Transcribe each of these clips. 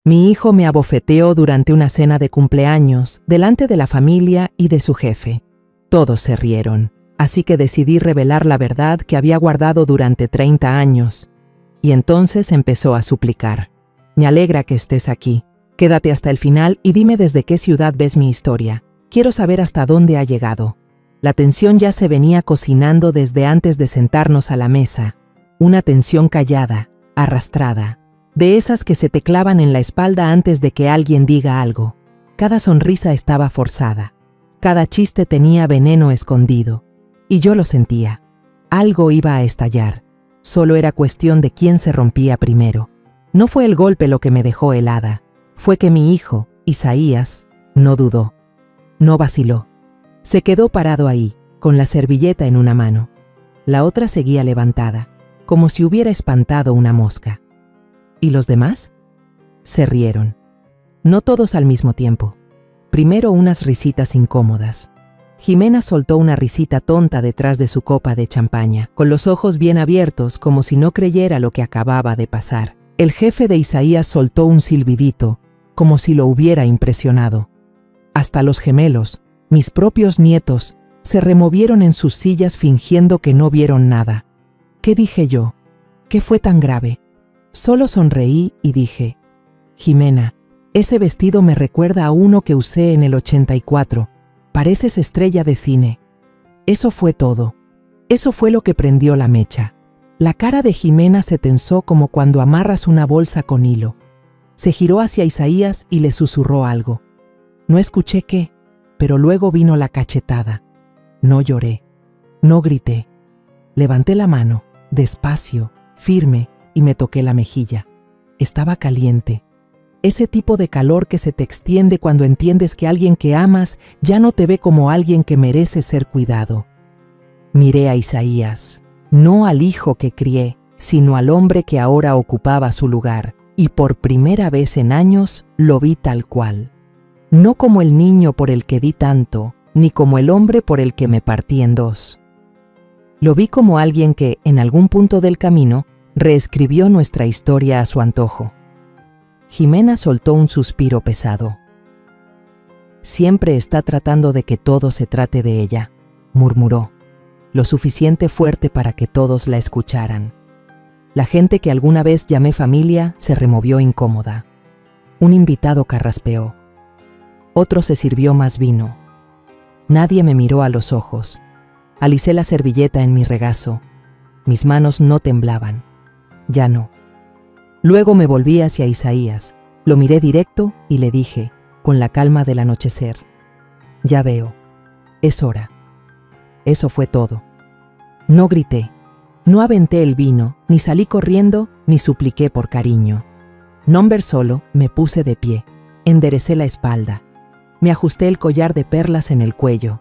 Mi hijo me abofeteó durante una cena de cumpleaños, delante de la familia y de su jefe. Todos se rieron, así que decidí revelar la verdad que había guardado durante 30 años. Y entonces empezó a suplicar. Me alegra que estés aquí. Quédate hasta el final y dime desde qué ciudad ves mi historia. Quiero saber hasta dónde ha llegado. La tensión ya se venía cocinando desde antes de sentarnos a la mesa. Una tensión callada, arrastrada, de esas que se te clavan en la espalda antes de que alguien diga algo. Cada sonrisa estaba forzada. Cada chiste tenía veneno escondido. Y yo lo sentía. Algo iba a estallar. Solo era cuestión de quién se rompía primero. No fue el golpe lo que me dejó helada. Fue que mi hijo, Isaías, no dudó. No vaciló. Se quedó parado ahí, con la servilleta en una mano. La otra seguía levantada, como si hubiera espantado una mosca. ¿Y los demás? Se rieron. No todos al mismo tiempo. Primero unas risitas incómodas. Jimena soltó una risita tonta detrás de su copa de champaña, con los ojos bien abiertos como si no creyera lo que acababa de pasar. El jefe de Isaías soltó un silbidito, como si lo hubiera impresionado. Hasta los gemelos, mis propios nietos, se removieron en sus sillas fingiendo que no vieron nada. ¿Qué dije yo? ¿Qué fue tan grave? Solo sonreí y dije, Jimena, ese vestido me recuerda a uno que usé en el 84. Pareces estrella de cine. Eso fue todo. Eso fue lo que prendió la mecha. La cara de Jimena se tensó como cuando amarras una bolsa con hilo. Se giró hacia Isaías y le susurró algo. No escuché qué, pero luego vino la cachetada. No lloré. No grité. Levanté la mano, despacio, firme, y me toqué la mejilla. Estaba caliente. Ese tipo de calor que se te extiende cuando entiendes que alguien que amas ya no te ve como alguien que merece ser cuidado. Miré a Isaías, no al hijo que crié, sino al hombre que ahora ocupaba su lugar, y por primera vez en años lo vi tal cual. No como el niño por el que di tanto, ni como el hombre por el que me partí en dos. Lo vi como alguien que, en algún punto del camino, reescribió nuestra historia a su antojo. Jimena soltó un suspiro pesado. Siempre está tratando de que todo se trate de ella, murmuró, lo suficiente fuerte para que todos la escucharan. La gente que alguna vez llamé familia se removió incómoda. Un invitado carraspeó. Otro se sirvió más vino. Nadie me miró a los ojos. Alicé la servilleta en mi regazo. Mis manos no temblaban. Ya no. Luego me volví hacia Isaías, lo miré directo y le dije, con la calma del anochecer, ya veo, es hora. Eso fue todo. No grité, no aventé el vino, ni salí corriendo, ni supliqué por cariño. Nomber solo, me puse de pie, enderecé la espalda, me ajusté el collar de perlas en el cuello,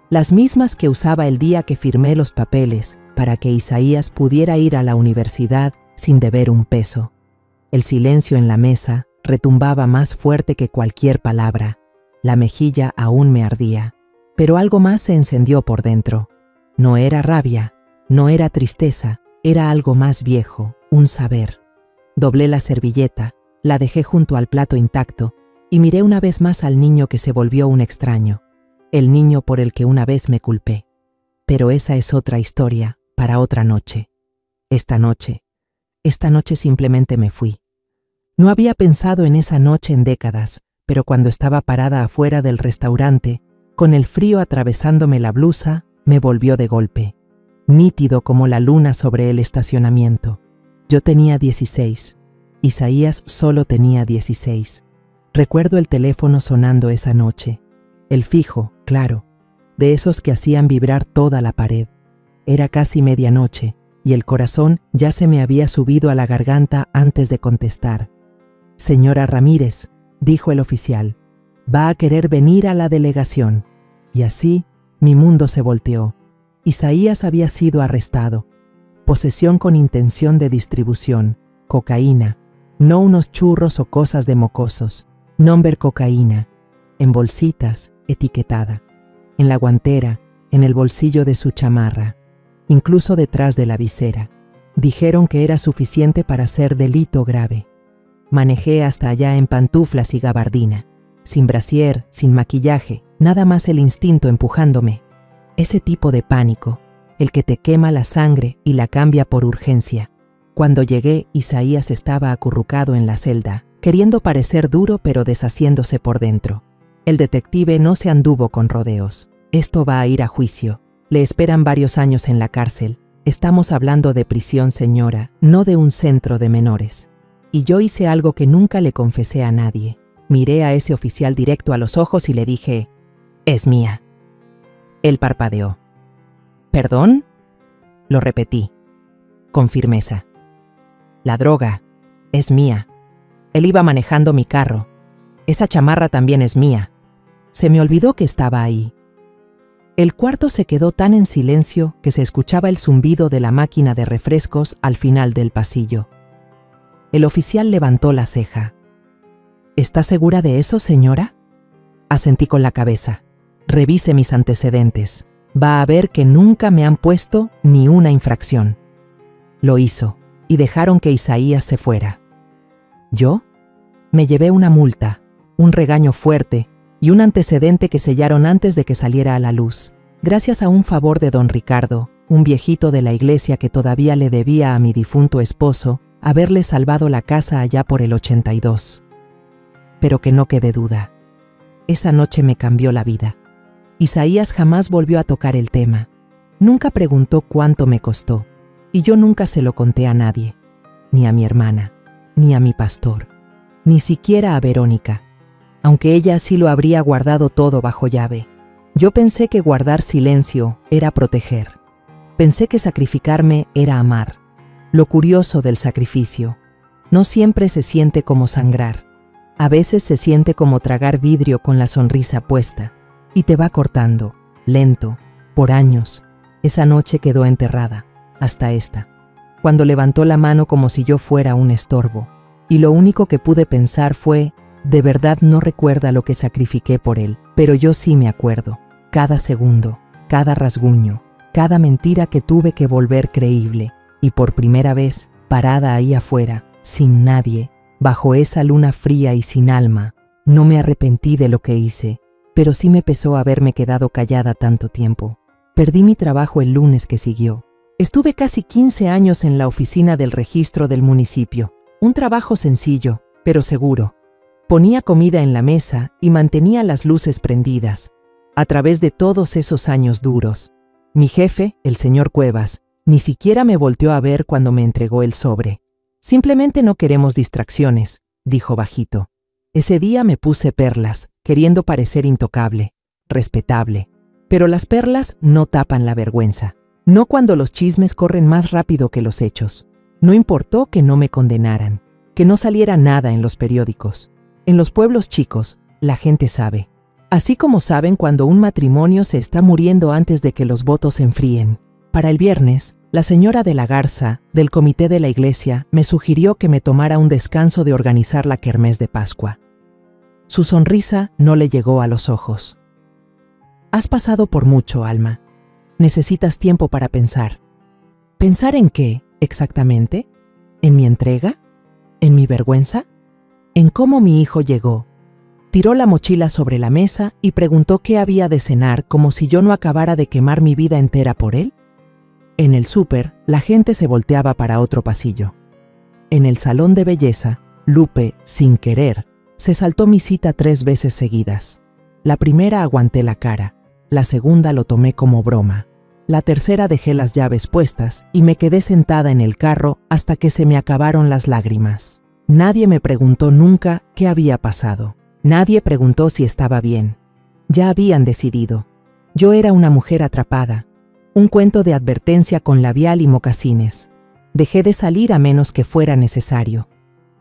las mismas que usaba el día que firmé los papeles para que Isaías pudiera ir a la universidad sin deber un peso. El silencio en la mesa retumbaba más fuerte que cualquier palabra. La mejilla aún me ardía, pero algo más se encendió por dentro. No era rabia, no era tristeza, era algo más viejo, un saber. Doblé la servilleta, la dejé junto al plato intacto y miré una vez más al niño que se volvió un extraño, el niño por el que una vez me culpé. Pero esa es otra historia, para otra noche. Esta noche simplemente me fui. No había pensado en esa noche en décadas, pero cuando estaba parada afuera del restaurante, con el frío atravesándome la blusa, me volvió de golpe, nítido como la luna sobre el estacionamiento. Yo tenía 16, Isaías solo tenía 16. Recuerdo el teléfono sonando esa noche, el fijo, claro, de esos que hacían vibrar toda la pared. Era casi medianoche, y el corazón ya se me había subido a la garganta antes de contestar. Señora Ramírez, dijo el oficial, va a querer venir a la delegación. Y así, mi mundo se volteó. Isaías había sido arrestado. Posesión con intención de distribución, cocaína, no unos churros o cosas de mocosos. Nombre cocaína, en bolsitas, etiquetada, en la guantera, en el bolsillo de su chamarra, incluso detrás de la visera. Dijeron que era suficiente para ser delito grave. Manejé hasta allá en pantuflas y gabardina, sin brasier, sin maquillaje, nada más el instinto empujándome. Ese tipo de pánico, el que te quema la sangre y la cambia por urgencia. Cuando llegué, Isaías estaba acurrucado en la celda, queriendo parecer duro pero deshaciéndose por dentro. El detective no se anduvo con rodeos. Esto va a ir a juicio. Le esperan varios años en la cárcel. Estamos hablando de prisión, señora, no de un centro de menores. Y yo hice algo que nunca le confesé a nadie. Miré a ese oficial directo a los ojos y le dije, «Es mía». Él parpadeó. «¿Perdón?». Lo repetí, con firmeza. «La droga es mía. Él iba manejando mi carro. Esa chamarra también es mía. Se me olvidó que estaba ahí». El cuarto se quedó tan en silencio que se escuchaba el zumbido de la máquina de refrescos al final del pasillo. El oficial levantó la ceja. «¿Está segura de eso, señora?». Asentí con la cabeza. «Revise mis antecedentes. Va a ver que nunca me han puesto ni una infracción». Lo hizo, y dejaron que Isaías se fuera. ¿Yo? Me llevé una multa, un regaño fuerte y un antecedente que sellaron antes de que saliera a la luz, gracias a un favor de don Ricardo, un viejito de la iglesia que todavía le debía a mi difunto esposo haberle salvado la casa allá por el 82. Pero que no quede duda, esa noche me cambió la vida. Isaías jamás volvió a tocar el tema. Nunca preguntó cuánto me costó, y yo nunca se lo conté a nadie, ni a mi hermana, ni a mi pastor, ni siquiera a Verónica, aunque ella sí lo habría guardado todo bajo llave. Yo pensé que guardar silencio era proteger. Pensé que sacrificarme era amar. Lo curioso del sacrificio, no siempre se siente como sangrar. A veces se siente como tragar vidrio con la sonrisa puesta, y te va cortando, lento, por años. Esa noche quedó enterrada, hasta esta, cuando levantó la mano como si yo fuera un estorbo, y lo único que pude pensar fue, de verdad no recuerda lo que sacrifiqué por él, pero yo sí me acuerdo, cada segundo, cada rasguño, cada mentira que tuve que volver creíble, y por primera vez, parada ahí afuera, sin nadie, bajo esa luna fría y sin alma, no me arrepentí de lo que hice, pero sí me pesó haberme quedado callada tanto tiempo. Perdí mi trabajo el lunes que siguió. Estuve casi 15 años en la oficina del registro del municipio, un trabajo sencillo, pero seguro. Ponía comida en la mesa y mantenía las luces prendidas. A través de todos esos años duros, mi jefe, el señor Cuevas, ni siquiera me volteó a ver cuando me entregó el sobre. «Simplemente no queremos distracciones», dijo bajito. Ese día me puse perlas, queriendo parecer intocable, respetable. Pero las perlas no tapan la vergüenza. No cuando los chismes corren más rápido que los hechos. No importó que no me condenaran, que no saliera nada en los periódicos. En los pueblos chicos, la gente sabe. Así como saben cuando un matrimonio se está muriendo antes de que los votos se enfríen. Para el viernes, la señora de la Garza, del comité de la iglesia, me sugirió que me tomara un descanso de organizar la kermés de Pascua. Su sonrisa no le llegó a los ojos. «Has pasado por mucho, Alma. Necesitas tiempo para pensar». ¿Pensar en qué, exactamente? ¿En mi entrega? ¿En mi vergüenza? ¿En cómo mi hijo llegó? Tiró la mochila sobre la mesa y preguntó qué había de cenar, como si yo no acabara de quemar mi vida entera por él. En el súper, la gente se volteaba para otro pasillo. En el salón de belleza, Lupe, sin querer, se saltó mi cita 3 veces seguidas. La primera aguanté la cara, la segunda lo tomé como broma. La tercera dejé las llaves puestas y me quedé sentada en el carro hasta que se me acabaron las lágrimas. Nadie me preguntó nunca qué había pasado. Nadie preguntó si estaba bien. Ya habían decidido. Yo era una mujer atrapada. Un cuento de advertencia con labial y mocasines. Dejé de salir a menos que fuera necesario.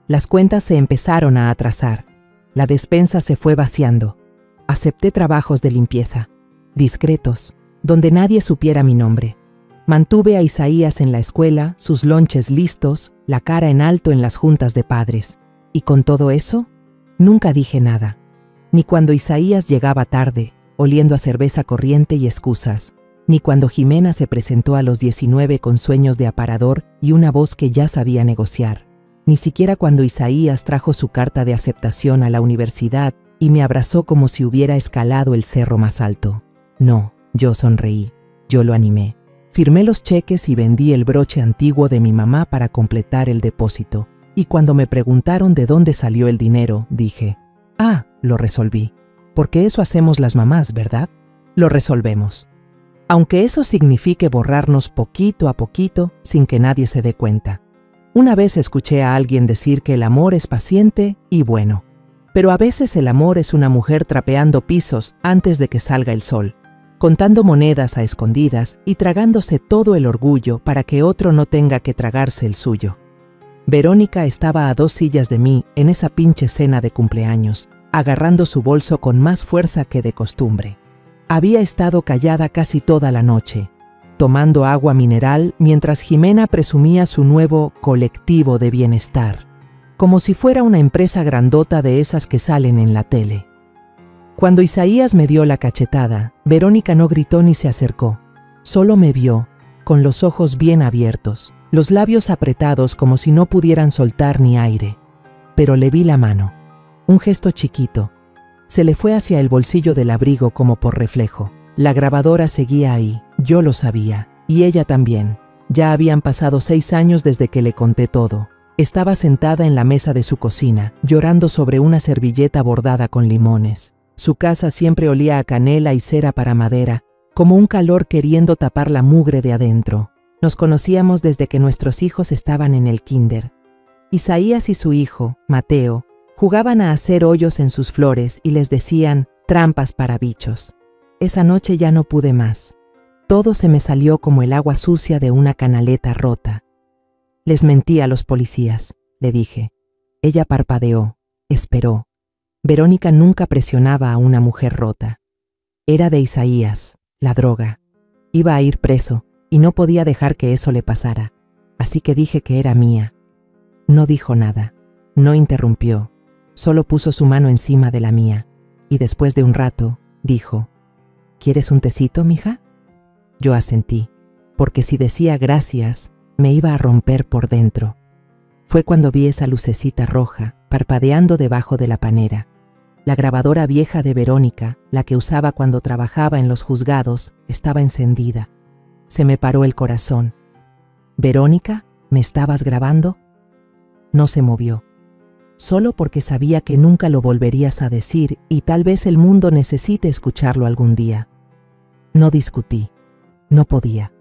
Las cuentas se empezaron a atrasar. La despensa se fue vaciando. Acepté trabajos de limpieza, discretos, donde nadie supiera mi nombre. Mantuve a Isaías en la escuela, sus lonches listos, la cara en alto en las juntas de padres. Y con todo eso, nunca dije nada. Ni cuando Isaías llegaba tarde, oliendo a cerveza corriente y excusas. Ni cuando Jimena se presentó a los 19 con sueños de aparador y una voz que ya sabía negociar. ni siquiera cuando Isaías trajo su carta de aceptación a la universidad y me abrazó como si hubiera escalado el cerro más alto. No, yo sonreí, yo lo animé. Firmé los cheques y vendí el broche antiguo de mi mamá para completar el depósito. Y cuando me preguntaron de dónde salió el dinero, dije, lo resolví. Porque eso hacemos las mamás, ¿verdad? Lo resolvemos. Aunque eso signifique borrarnos poquito a poquito sin que nadie se dé cuenta. Una vez escuché a alguien decir que el amor es paciente y bueno, pero a veces el amor es una mujer trapeando pisos antes de que salga el sol, contando monedas a escondidas y tragándose todo el orgullo para que otro no tenga que tragarse el suyo. Verónica estaba a 2 sillas de mí en esa pinche cena de cumpleaños, agarrando su bolso con más fuerza que de costumbre. Había estado callada casi toda la noche, tomando agua mineral mientras Jimena presumía su nuevo colectivo de bienestar, como si fuera una empresa grandota de esas que salen en la tele. Cuando Isaías me dio la cachetada, Verónica no gritó ni se acercó, solo me vio, con los ojos bien abiertos, los labios apretados como si no pudieran soltar ni aire. Pero le vi la mano, un gesto chiquito, se le fue hacia el bolsillo del abrigo como por reflejo. La grabadora seguía ahí, yo lo sabía, y ella también. Ya habían pasado 6 años desde que le conté todo. Estaba sentada en la mesa de su cocina, llorando sobre una servilleta bordada con limones. Su casa siempre olía a canela y cera para madera, como un calor queriendo tapar la mugre de adentro. Nos conocíamos desde que nuestros hijos estaban en el kinder. Isaías y su hijo, Mateo, jugaban a hacer hoyos en sus flores y les decían trampas para bichos. Esa noche ya no pude más. Todo se me salió como el agua sucia de una canaleta rota. Les mentí a los policías, le dije. Ella parpadeó, esperó. Verónica nunca presionaba a una mujer rota. Era de Isaías, la droga. Iba a ir preso y no podía dejar que eso le pasara. Así que dije que era mía. No dijo nada, no interrumpió, solo puso su mano encima de la mía y después de un rato dijo: ¿Quieres un tecito, mija? Yo asentí, porque si decía gracias, me iba a romper por dentro. Fue cuando vi esa lucecita roja, parpadeando debajo de la panera. La grabadora vieja de Verónica, la que usaba cuando trabajaba en los juzgados, estaba encendida. Se me paró el corazón. «¿Verónica, me estabas grabando?» No se movió, solo porque sabía que nunca lo volverías a decir y tal vez el mundo necesite escucharlo algún día. No discutí, no podía,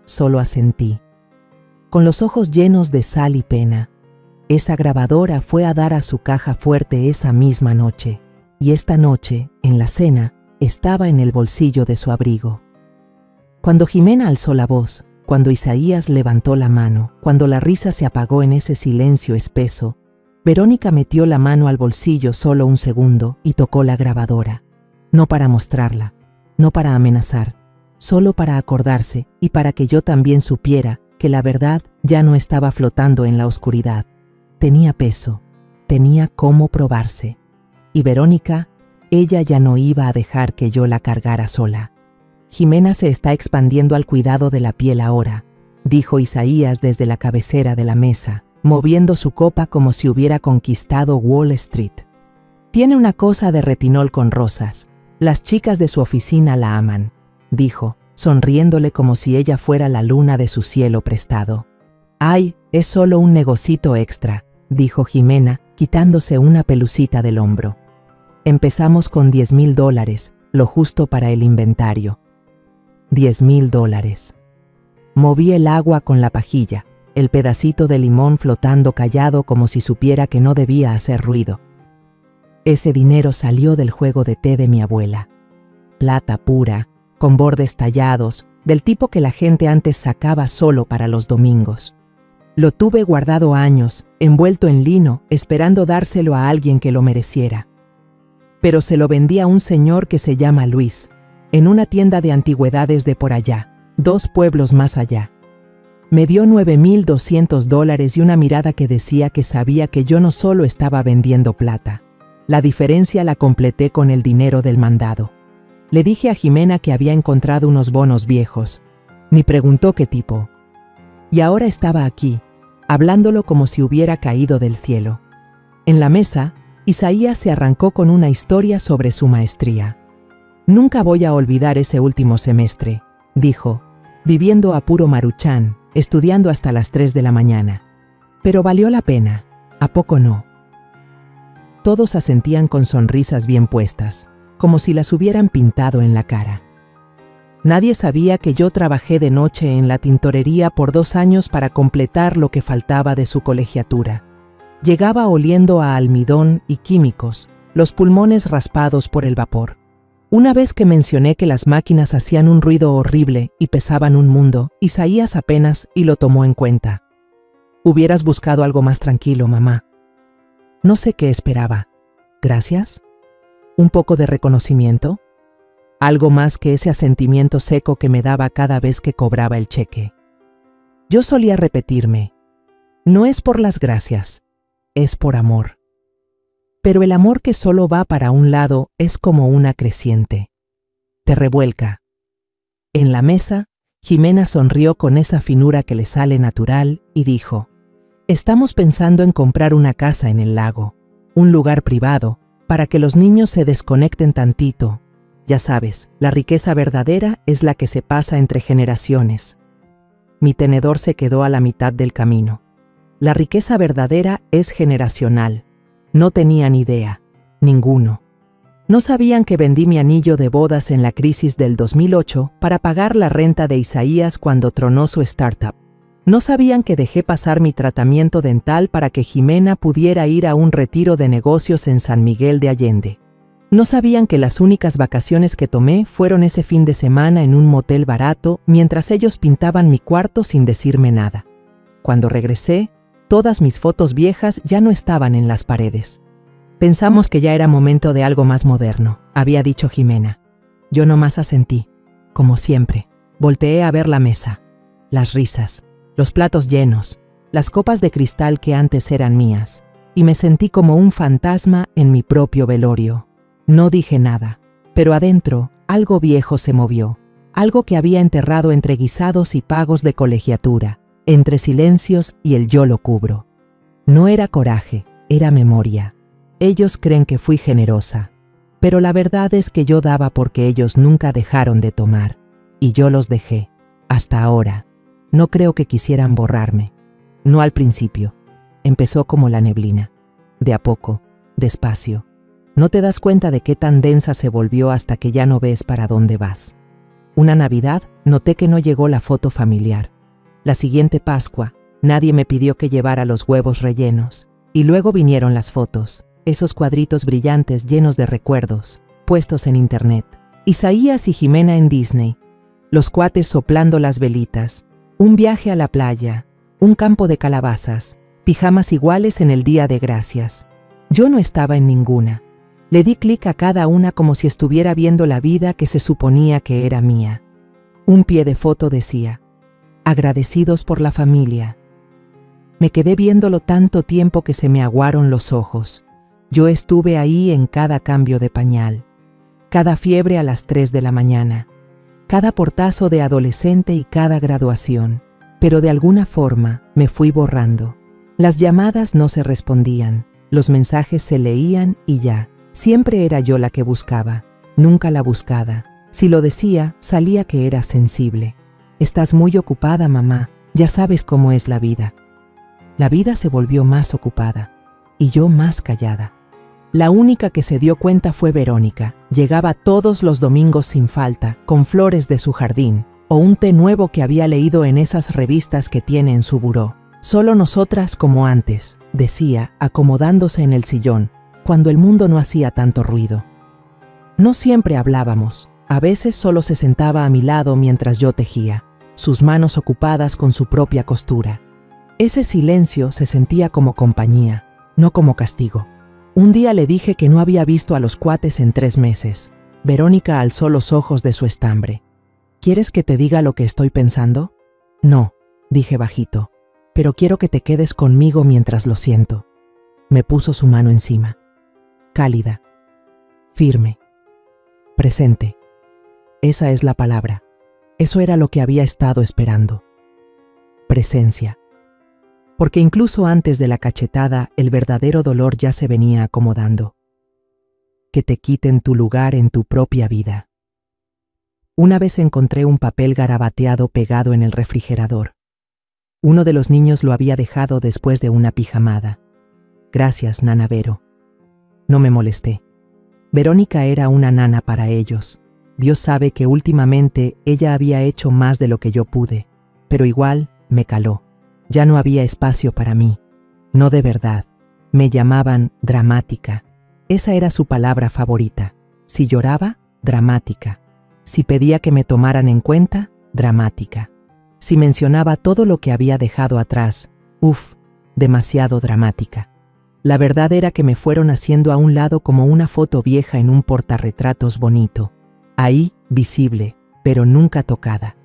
solo asentí. Con los ojos llenos de sal y pena, esa grabadora fue a dar a su caja fuerte esa misma noche, y esta noche, en la cena, estaba en el bolsillo de su abrigo. Cuando Jimena alzó la voz, cuando Isaías levantó la mano, cuando la risa se apagó en ese silencio espeso, Verónica metió la mano al bolsillo solo un segundo y tocó la grabadora, no para mostrarla, no para amenazar, solo para acordarse y para que yo también supiera que la verdad ya no estaba flotando en la oscuridad. Tenía peso, tenía cómo probarse. Y Verónica, ella ya no iba a dejar que yo la cargara sola. Jimena se está expandiendo al cuidado de la piel ahora, dijo Isaías desde la cabecera de la mesa, moviendo su copa como si hubiera conquistado Wall Street. Tiene una cosa de retinol con rosas. Las chicas de su oficina la aman, dijo, sonriéndole como si ella fuera la luna de su cielo prestado. Ay, es solo un negocito extra, dijo Jimena, quitándose una pelucita del hombro. Empezamos con $10,000, lo justo para el inventario. $10,000. Moví el agua con la pajilla, el pedacito de limón flotando callado como si supiera que no debía hacer ruido. Ese dinero salió del juego de té de mi abuela. Plata pura, con bordes tallados, del tipo que la gente antes sacaba solo para los domingos. Lo tuve guardado años, envuelto en lino, esperando dárselo a alguien que lo mereciera. Pero se lo vendí a un señor que se llama Luis, en una tienda de antigüedades de por allá, 2 pueblos más allá. Me dio $9,200 y una mirada que decía que sabía que yo no solo estaba vendiendo plata. La diferencia la completé con el dinero del mandado. Le dije a Jimena que había encontrado unos bonos viejos. Ni preguntó qué tipo. Y ahora estaba aquí, hablándolo como si hubiera caído del cielo. En la mesa, Isaías se arrancó con una historia sobre su maestría. «Nunca voy a olvidar ese último semestre», dijo, viviendo a puro Maruchan, estudiando hasta las 3 de la mañana. «Pero valió la pena, ¿a poco no?». Todos asentían con sonrisas bien puestas, como si las hubieran pintado en la cara. Nadie sabía que yo trabajé de noche en la tintorería por 2 años para completar lo que faltaba de su colegiatura. Llegaba oliendo a almidón y químicos, los pulmones raspados por el vapor. Una vez que mencioné que las máquinas hacían un ruido horrible y pesaban un mundo, Isaías apenas y lo tomó en cuenta. «Hubieras buscado algo más tranquilo, mamá». No sé qué esperaba. ¿Gracias? ¿Un poco de reconocimiento? Algo más que ese asentimiento seco que me daba cada vez que cobraba el cheque. Yo solía repetirme, no es por las gracias, es por amor. Pero el amor que solo va para un lado es como una creciente. Te revuelca. En la mesa, Jimena sonrió con esa finura que le sale natural y dijo, «Estamos pensando en comprar una casa en el lago, un lugar privado, para que los niños se desconecten tantito. Ya sabes, la riqueza verdadera es la que se pasa entre generaciones». Mi tenedor se quedó a la mitad del camino. La riqueza verdadera es generacional. No tenían idea, ninguno. No sabían que vendí mi anillo de bodas en la crisis del 2008 para pagar la renta de Isaías cuando tronó su startup. No sabían que dejé pasar mi tratamiento dental para que Jimena pudiera ir a un retiro de negocios en San Miguel de Allende. No sabían que las únicas vacaciones que tomé fueron ese fin de semana en un motel barato mientras ellos pintaban mi cuarto sin decirme nada. Cuando regresé, todas mis fotos viejas ya no estaban en las paredes. «Pensamos que ya era momento de algo más moderno», había dicho Jimena. Yo nomás asentí, como siempre. Volteé a ver la mesa, las risas, los platos llenos, las copas de cristal que antes eran mías, y me sentí como un fantasma en mi propio velorio. No dije nada, pero adentro algo viejo se movió, algo que había enterrado entre guisados y pagos de colegiatura, entre silencios y el yo lo cubro. No era coraje, era memoria. Ellos creen que fui generosa, pero la verdad es que yo daba porque ellos nunca dejaron de tomar, y yo los dejé, hasta ahora. No creo que quisieran borrarme. No al principio. Empezó como la neblina. De a poco, despacio. No te das cuenta de qué tan densa se volvió hasta que ya no ves para dónde vas. Una Navidad noté que no llegó la foto familiar. La siguiente Pascua, nadie me pidió que llevara los huevos rellenos. Y luego vinieron las fotos, esos cuadritos brillantes llenos de recuerdos, puestos en internet. Isaías y Jimena en Disney, los cuates soplando las velitas, un viaje a la playa, un campo de calabazas, pijamas iguales en el Día de Gracias. Yo no estaba en ninguna. Le di clic a cada una como si estuviera viendo la vida que se suponía que era mía. Un pie de foto decía, agradecidos por la familia. Me quedé viéndolo tanto tiempo que se me aguaron los ojos. Yo estuve ahí en cada cambio de pañal, cada fiebre a las 3 de la mañana, cada portazo de adolescente y cada graduación. Pero de alguna forma me fui borrando. Las llamadas no se respondían, los mensajes se leían y ya. Siempre era yo la que buscaba, nunca la buscada. Si lo decía, salía que era sensible. Estás muy ocupada, mamá, ya sabes cómo es la vida. La vida se volvió más ocupada, y yo más callada. La única que se dio cuenta fue Verónica. Llegaba todos los domingos sin falta, con flores de su jardín, o un té nuevo que había leído en esas revistas que tiene en su buró. Solo nosotras como antes, decía, acomodándose en el sillón, cuando el mundo no hacía tanto ruido. No siempre hablábamos, a veces solo se sentaba a mi lado mientras yo tejía, sus manos ocupadas con su propia costura. Ese silencio se sentía como compañía, no como castigo. Un día le dije que no había visto a los cuates en 3 meses. Verónica alzó los ojos de su estambre. ¿Quieres que te diga lo que estoy pensando? No, dije bajito, pero quiero que te quedes conmigo mientras lo siento. Me puso su mano encima. Cálida, firme, presente. Esa es la palabra. Eso era lo que había estado esperando. Presencia. porque incluso antes de la cachetada el verdadero dolor ya se venía acomodando. Que te quiten tu lugar en tu propia vida. Una vez encontré un papel garabateado pegado en el refrigerador. Uno de los niños lo había dejado después de una pijamada. Gracias, nana Vero. No me molesté. Verónica era una nana para ellos. Dios sabe que últimamente ella había hecho más de lo que yo pude, pero igual me caló. Ya no había espacio para mí. No de verdad. Me llamaban dramática. Esa era su palabra favorita. Si lloraba, dramática. Si pedía que me tomaran en cuenta, dramática. Si mencionaba todo lo que había dejado atrás, demasiado dramática. La verdad era que me fueron haciendo a un lado como una foto vieja en un portarretratos bonito. Ahí, visible, pero nunca tocada.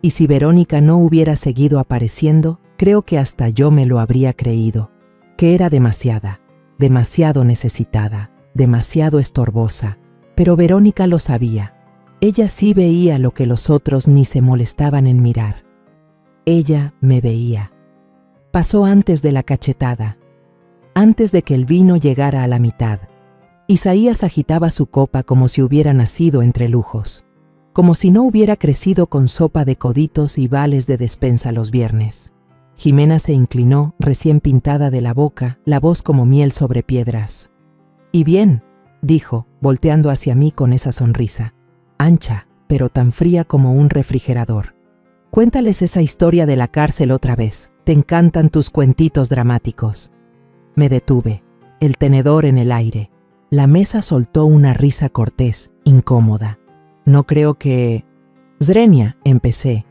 Y si Verónica no hubiera seguido apareciendo, creo que hasta yo me lo habría creído. Que era demasiada, demasiado necesitada, demasiado estorbosa. Pero Verónica lo sabía. Ella sí veía lo que los otros ni se molestaban en mirar. Ella me veía. Pasó antes de la cachetada, antes de que el vino llegara a la mitad. Isaías agitaba su copa como si hubiera nacido entre lujos, como si no hubiera crecido con sopa de coditos y vales de despensa los viernes. Jimena se inclinó, recién pintada de la boca, la voz como miel sobre piedras. «Y bien», dijo, volteando hacia mí con esa sonrisa, ancha, pero tan fría como un refrigerador. «Cuéntales esa historia de la cárcel otra vez. Te encantan tus cuentitos dramáticos». Me detuve, el tenedor en el aire. La mesa soltó una risa cortés, incómoda. «No creo que...» «Zrenia», empecé.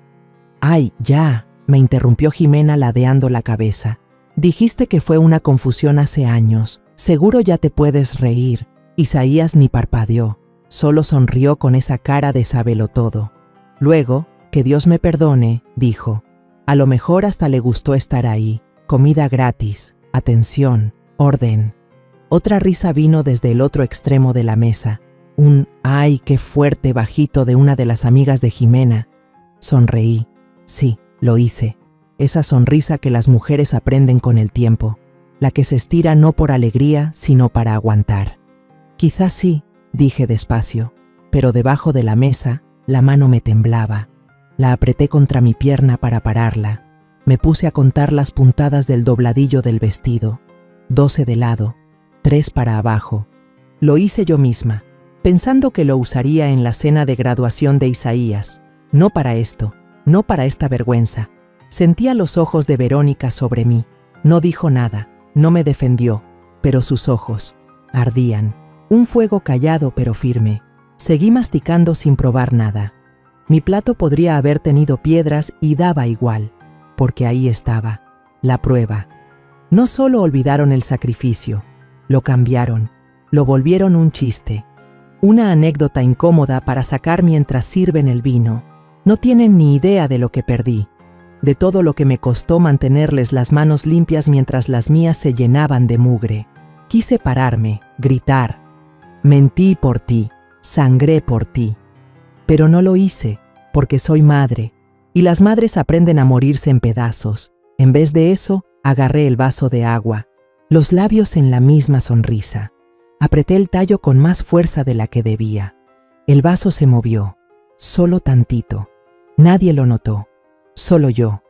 «Ay, ya», me interrumpió Jimena ladeando la cabeza. «Dijiste que fue una confusión hace años. Seguro ya te puedes reír». Isaías ni parpadeó, solo sonrió con esa cara de sabelotodo. Luego, que Dios me perdone, dijo, «A lo mejor hasta le gustó estar ahí. Comida gratis, atención, orden». Otra risa vino desde el otro extremo de la mesa. Un «ay, qué fuerte» bajito de una de las amigas de Jimena. Sonreí. Sí, lo hice. Esa sonrisa que las mujeres aprenden con el tiempo. La que se estira no por alegría, sino para aguantar. «Quizás sí», dije despacio, pero debajo de la mesa, la mano me temblaba. La apreté contra mi pierna para pararla. Me puse a contar las puntadas del dobladillo del vestido. 12 de lado, 3 para abajo. Lo hice yo misma, pensando que lo usaría en la cena de graduación de Isaías. No para esto, no para esta vergüenza. Sentía los ojos de Verónica sobre mí. No dijo nada, no me defendió, pero sus ojos ardían. Un fuego callado pero firme. Seguí masticando sin probar nada. Mi plato podría haber tenido piedras y daba igual, porque ahí estaba, la prueba. No solo olvidaron el sacrificio, lo cambiaron, lo volvieron un chiste, una anécdota incómoda para sacar mientras sirven el vino. No tienen ni idea de lo que perdí, de todo lo que me costó mantenerles las manos limpias mientras las mías se llenaban de mugre. Quise pararme, gritar. Mentí por ti, sangré por ti. Pero no lo hice, porque soy madre, y las madres aprenden a morirse en pedazos. En vez de eso, agarré el vaso de agua, los labios en la misma sonrisa. Apreté el tallo con más fuerza de la que debía. El vaso se movió, solo tantito. Nadie lo notó, solo yo.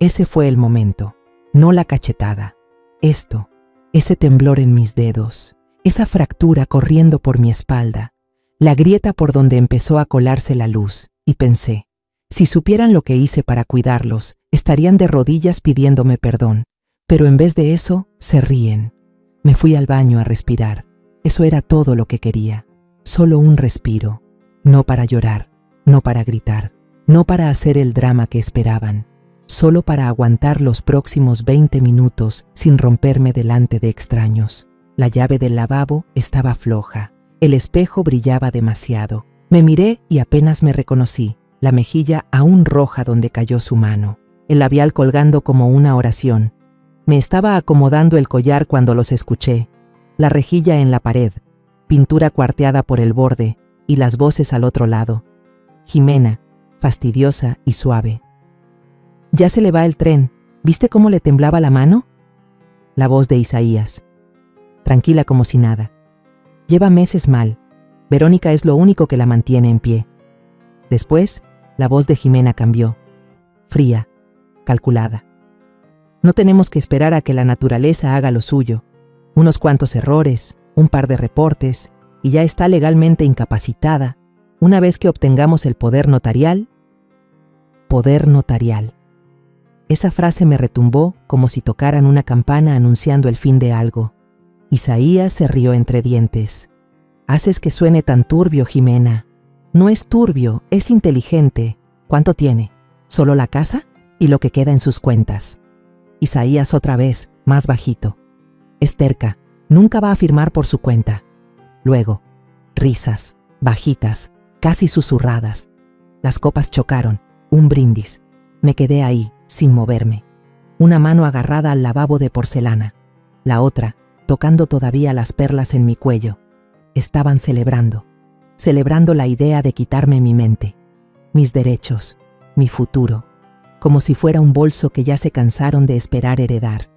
Ese fue el momento, no la cachetada. Esto, ese temblor en mis dedos, esa fractura corriendo por mi espalda, la grieta por donde empezó a colarse la luz, y pensé, si supieran lo que hice para cuidarlos, estarían de rodillas pidiéndome perdón, pero en vez de eso, se ríen. Me fui al baño a respirar. Eso era todo lo que quería, solo un respiro, no para llorar, no para gritar, no para hacer el drama que esperaban, solo para aguantar los próximos 20 minutos sin romperme delante de extraños. La llave del lavabo estaba floja, el espejo brillaba demasiado. Me miré y apenas me reconocí, la mejilla aún roja donde cayó su mano, el labial colgando como una oración. Me estaba acomodando el collar cuando los escuché, la rejilla en la pared, pintura cuarteada por el borde y las voces al otro lado. Jimena, fastidiosa y suave. «Ya se le va el tren», ¿Viste cómo le temblaba la mano? La voz de Isaías. Tranquila como si nada. Lleva meses mal. Verónica es lo único que la mantiene en pie. Después, la voz de Jimena cambió. Fría, calculada. No tenemos que esperar a que la naturaleza haga lo suyo. Unos cuantos errores, un par de reportes, y ya está legalmente incapacitada, una vez que obtengamos el poder notarial. Poder notarial. Esa frase me retumbó como si tocaran una campana anunciando el fin de algo. Isaías se rió entre dientes. Haces que suene tan turbio, Jimena. No es turbio, es inteligente. ¿Cuánto tiene? ¿Solo la casa? Y lo que queda en sus cuentas. Isaías otra vez, más bajito. Es terca, nunca va a firmar por su cuenta. Luego, risas, bajitas, casi susurradas. Las copas chocaron, un brindis. Me quedé ahí, sin moverme. Una mano agarrada al lavabo de porcelana. La otra, tocando todavía las perlas en mi cuello. Estaban celebrando la idea de quitarme mi mente, mis derechos, mi futuro, como si fuera un bolso que ya se cansaron de esperar heredar.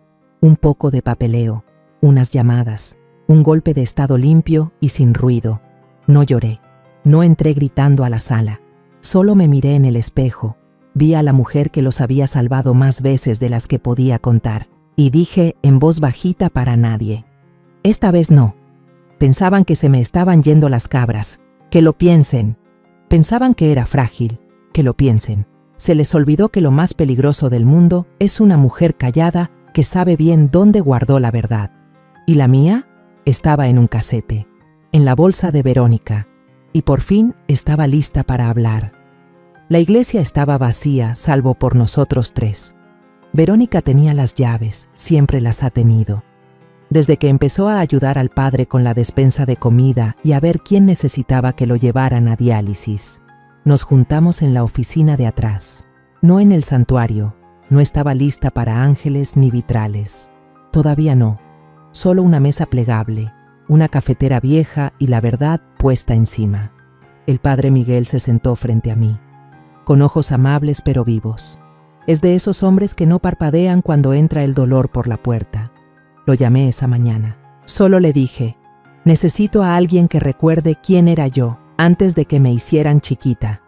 Un poco de papeleo, unas llamadas, un golpe de estado limpio y sin ruido. No lloré, no entré gritando a la sala, solo me miré en el espejo, vi a la mujer que los había salvado más veces de las que podía contar, y dije en voz bajita para nadie: esta vez no. Pensaban que se me estaban yendo las cabras, que lo piensen. Pensaban que era frágil, que lo piensen. Se les olvidó que lo más peligroso del mundo es una mujer callada que sabe bien dónde guardó la verdad. Y la mía estaba en un casete, en la bolsa de Verónica, y por fin estaba lista para hablar. La iglesia estaba vacía, salvo por nosotros tres. Verónica tenía las llaves, siempre las ha tenido. Desde que empezó a ayudar al padre con la despensa de comida y a ver quién necesitaba que lo llevaran a diálisis. Nos juntamos en la oficina de atrás, no en el santuario. No estaba lista para ángeles ni vitrales. Todavía no. Solo una mesa plegable, una cafetera vieja y la verdad puesta encima. El padre Miguel se sentó frente a mí, con ojos amables pero vivos. Es de esos hombres que no parpadean cuando entra el dolor por la puerta. Lo llamé esa mañana. Solo le dije: necesito a alguien que recuerde quién era yo antes de que me hicieran chiquita.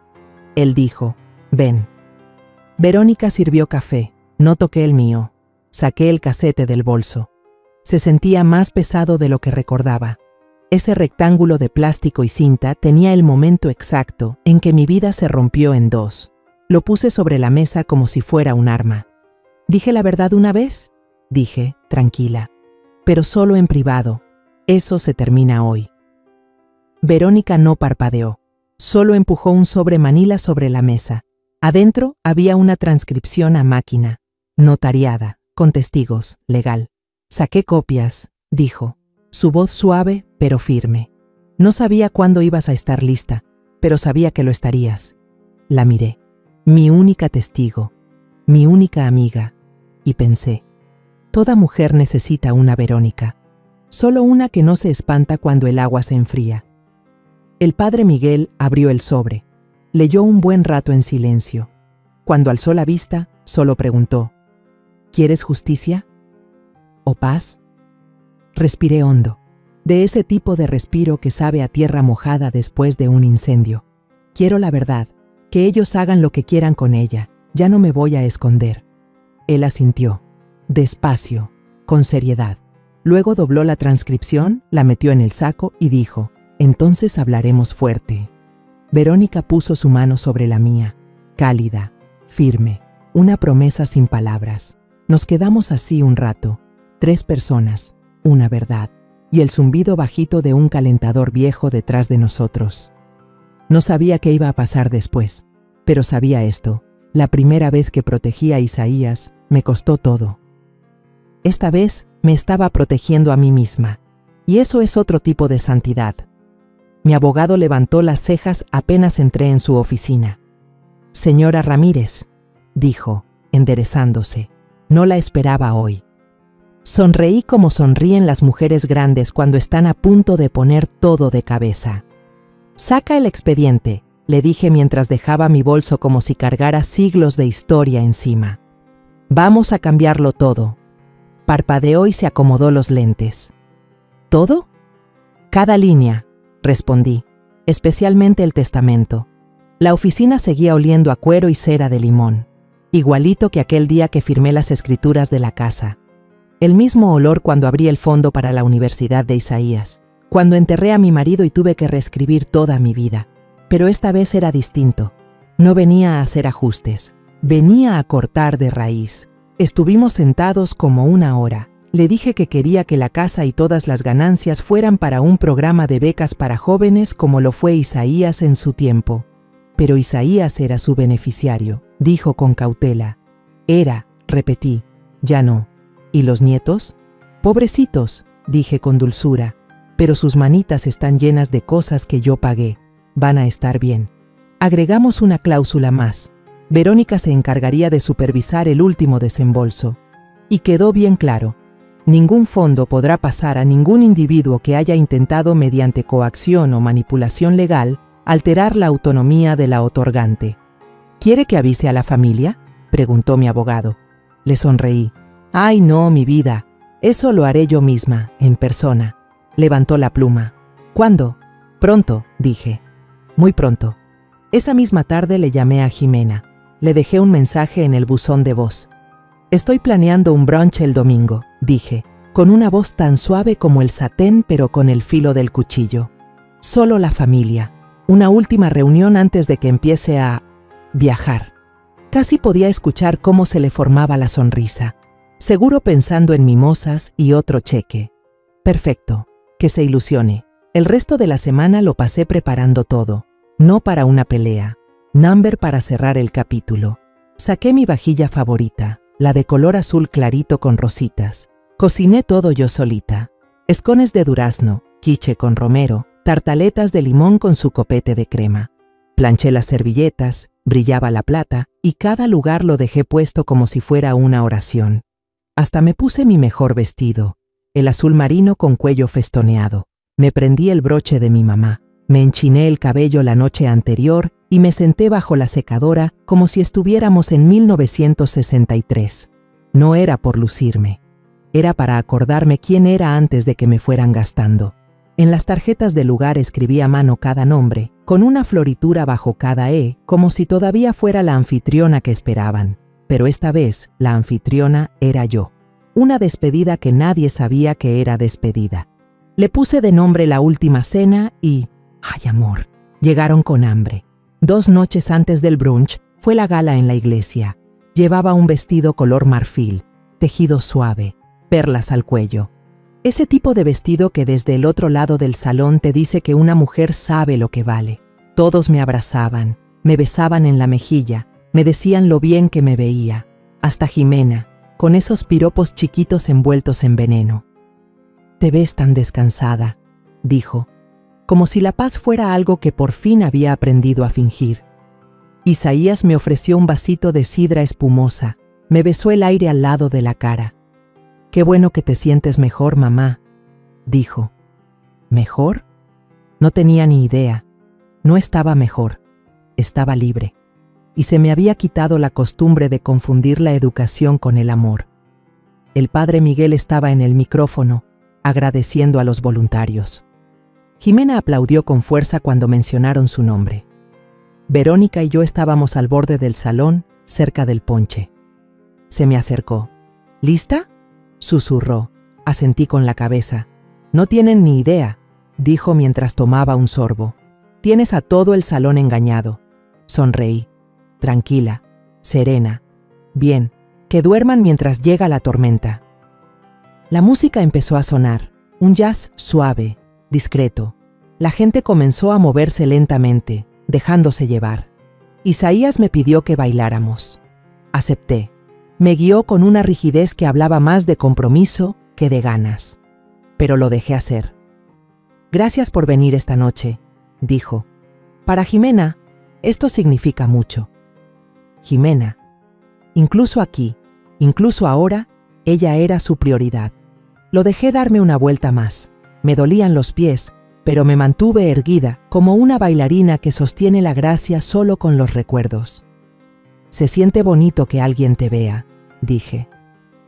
Él dijo: ven. Verónica sirvió café. No toqué el mío. Saqué el casete del bolso. Se sentía más pesado de lo que recordaba. Ese rectángulo de plástico y cinta tenía el momento exacto en que mi vida se rompió en dos. Lo puse sobre la mesa como si fuera un arma. ¿Dije la verdad una vez? Dije, tranquila, pero solo en privado. Eso se termina hoy. Verónica no parpadeó. Solo empujó un sobre manila sobre la mesa. Adentro había una transcripción a máquina, notariada, con testigos, legal. Saqué copias, dijo, su voz suave pero firme. No sabía cuándo ibas a estar lista, pero sabía que lo estarías. La miré, mi única testigo, mi única amiga, y pensé: toda mujer necesita una Verónica, solo una que no se espanta cuando el agua se enfría. El padre Miguel abrió el sobre. Leyó un buen rato en silencio. Cuando alzó la vista, solo preguntó: ¿quieres justicia? ¿O paz? Respiré hondo, de ese tipo de respiro que sabe a tierra mojada después de un incendio. Quiero la verdad, que ellos hagan lo que quieran con ella, ya no me voy a esconder. Él asintió, despacio, con seriedad. Luego dobló la transcripción, la metió en el saco y dijo: entonces hablaremos fuerte. Verónica puso su mano sobre la mía, cálida, firme, una promesa sin palabras. Nos quedamos así un rato, 3 personas, una verdad, y el zumbido bajito de un calentador viejo detrás de nosotros. No sabía qué iba a pasar después, pero sabía esto: la primera vez que protegí a Isaías, me costó todo. Esta vez me estaba protegiendo a mí misma, y eso es otro tipo de santidad. Mi abogado levantó las cejas apenas entré en su oficina. Señora Ramírez, dijo, enderezándose, no la esperaba hoy. Sonreí como sonríen las mujeres grandes cuando están a punto de poner todo de cabeza. Saca el expediente, le dije mientras dejaba mi bolso como si cargara siglos de historia encima. Vamos a cambiarlo todo. Parpadeó y se acomodó los lentes. ¿Todo? Cada línea, respondí, especialmente el testamento. La oficina seguía oliendo a cuero y cera de limón, igualito que aquel día que firmé las escrituras de la casa. El mismo olor cuando abrí el fondo para la Universidad de Isaías, cuando enterré a mi marido y tuve que reescribir toda mi vida. Pero esta vez era distinto. No venía a hacer ajustes, venía a cortar de raíz. Estuvimos sentados como una hora. Le dije que quería que la casa y todas las ganancias fueran para un programa de becas para jóvenes como lo fue Isaías en su tiempo. Pero Isaías era su beneficiario, dijo con cautela. Era, repetí, ya no. ¿Y los nietos? Pobrecitos, dije con dulzura, pero sus manitas están llenas de cosas que yo pagué. Van a estar bien. Agregamos una cláusula más. Verónica se encargaría de supervisar el último desembolso. Y quedó bien claro. Ningún fondo podrá pasar a ningún individuo que haya intentado mediante coacción o manipulación legal alterar la autonomía de la otorgante. ¿Quiere que avise a la familia?, preguntó mi abogado. Le sonreí. Ay, no, mi vida. Eso lo haré yo misma, en persona. Levantó la pluma. ¿Cuándo? Pronto, dije. Muy pronto. Esa misma tarde le llamé a Jimena. Le dejé un mensaje en el buzón de voz. Estoy planeando un brunch el domingo, dije, con una voz tan suave como el satén pero con el filo del cuchillo. Solo la familia. Una última reunión antes de que empiece a viajar. Casi podía escuchar cómo se le formaba la sonrisa, seguro pensando en mimosas y otro cheque. Perfecto, que se ilusione. El resto de la semana lo pasé preparando todo, no para una pelea, number para cerrar el capítulo. Saqué mi vajilla favorita, la de color azul clarito con rositas. Cociné todo yo solita. Escones de durazno, quiche con romero, tartaletas de limón con su copete de crema. Planché las servilletas, brillaba la plata y cada lugar lo dejé puesto como si fuera una oración. Hasta me puse mi mejor vestido, el azul marino con cuello festoneado. Me prendí el broche de mi mamá, me enchiné el cabello la noche anterior y me senté bajo la secadora como si estuviéramos en 1963. No era por lucirme, era para acordarme quién era antes de que me fueran gastando. En las tarjetas del lugar escribí a mano cada nombre, con una floritura bajo cada E, como si todavía fuera la anfitriona que esperaban. Pero esta vez, la anfitriona era yo. Una despedida que nadie sabía que era despedida. Le puse de nombre La Última Cena y, ¡ay amor!, llegaron con hambre. 2 noches antes del brunch fue la gala en la iglesia. Llevaba un vestido color marfil, tejido suave, perlas al cuello. Ese tipo de vestido que desde el otro lado del salón te dice que una mujer sabe lo que vale. Todos me abrazaban, me besaban en la mejilla, me decían lo bien que me veía. Hasta Jimena, con esos piropos chiquitos envueltos en veneno. «Te ves tan descansada», dijo, como si la paz fuera algo que por fin había aprendido a fingir. Isaías me ofreció un vasito de sidra espumosa, me besó el aire al lado de la cara. «Qué bueno que te sientes mejor, mamá», dijo. ¿Mejor? No tenía ni idea. No estaba mejor, estaba libre. Y se me había quitado la costumbre de confundir la educación con el amor. El padre Miguel estaba en el micrófono, agradeciendo a los voluntarios. Jimena aplaudió con fuerza cuando mencionaron su nombre. Verónica y yo estábamos al borde del salón, cerca del ponche. Se me acercó. ¿Lista?, susurró. Asentí con la cabeza. «No tienen ni idea», dijo mientras tomaba un sorbo. «Tienes a todo el salón engañado». Sonreí. Tranquila, serena. Bien, que duerman mientras llega la tormenta. La música empezó a sonar, un jazz suave, discreto. La gente comenzó a moverse lentamente, dejándose llevar. Isaías me pidió que bailáramos. Acepté. Me guió con una rigidez que hablaba más de compromiso que de ganas. Pero lo dejé hacer. «Gracias por venir esta noche», dijo. «Para Jimena, esto significa mucho». Jimena. Incluso aquí, incluso ahora, ella era su prioridad. Lo dejé darme una vuelta más. Me dolían los pies, pero me mantuve erguida, como una bailarina que sostiene la gracia solo con los recuerdos. «Se siente bonito que alguien te vea», dije.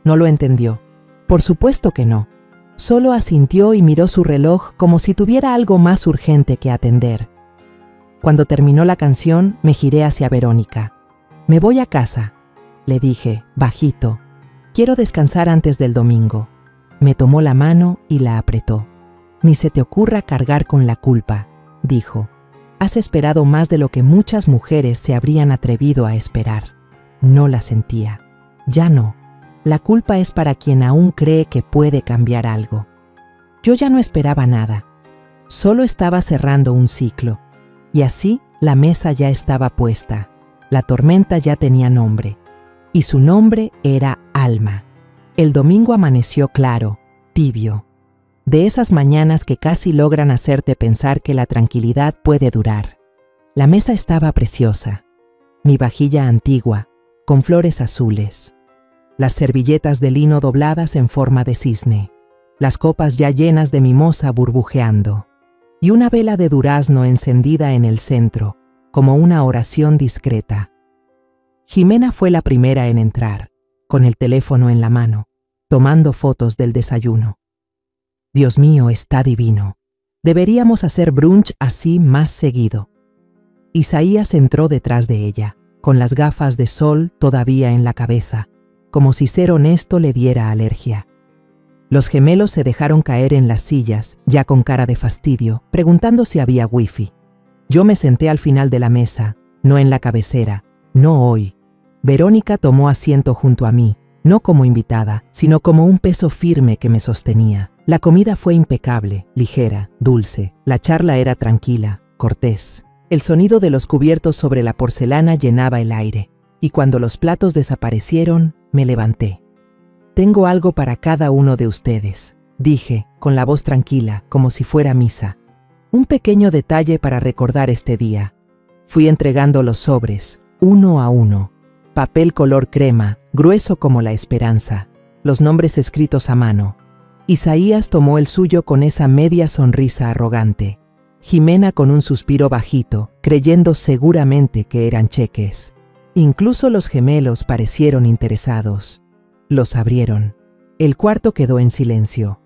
No lo entendió. Por supuesto que no. Solo asintió y miró su reloj como si tuviera algo más urgente que atender. Cuando terminó la canción, me giré hacia Verónica. «Me voy a casa», le dije, bajito. «Quiero descansar antes del domingo». Me tomó la mano y la apretó. «Ni se te ocurra cargar con la culpa», dijo. «Has esperado más de lo que muchas mujeres se habrían atrevido a esperar». No la sentía. Ya no. La culpa es para quien aún cree que puede cambiar algo. Yo ya no esperaba nada. Solo estaba cerrando un ciclo. Y así la mesa ya estaba puesta. La tormenta ya tenía nombre. Y su nombre era Alma. El domingo amaneció claro, tibio. De esas mañanas que casi logran hacerte pensar que la tranquilidad puede durar. La mesa estaba preciosa. Mi vajilla antigua, con flores azules. Las servilletas de lino dobladas en forma de cisne. Las copas ya llenas de mimosa burbujeando. Y una vela de durazno encendida en el centro, como una oración discreta. Jimena fue la primera en entrar, con el teléfono en la mano, tomando fotos del desayuno. Dios mío, está divino. Deberíamos hacer brunch así más seguido. Isaías entró detrás de ella, con las gafas de sol todavía en la cabeza, como si ser honesto le diera alergia. Los gemelos se dejaron caer en las sillas, ya con cara de fastidio, preguntando si había wifi. Yo me senté al final de la mesa, no en la cabecera, no hoy. Verónica tomó asiento junto a mí, no como invitada, sino como un peso firme que me sostenía. La comida fue impecable, ligera, dulce. La charla era tranquila, cortés. El sonido de los cubiertos sobre la porcelana llenaba el aire, y cuando los platos desaparecieron, me levanté. «Tengo algo para cada uno de ustedes», dije, con la voz tranquila, como si fuera misa. «Un pequeño detalle para recordar este día». Fui entregando los sobres, uno a uno. Papel color crema, grueso como la esperanza. Los nombres escritos a mano. Isaías tomó el suyo con esa media sonrisa arrogante. Jimena con un suspiro bajito, creyendo seguramente que eran cheques. Incluso los gemelos parecieron interesados. Los abrieron. El cuarto quedó en silencio.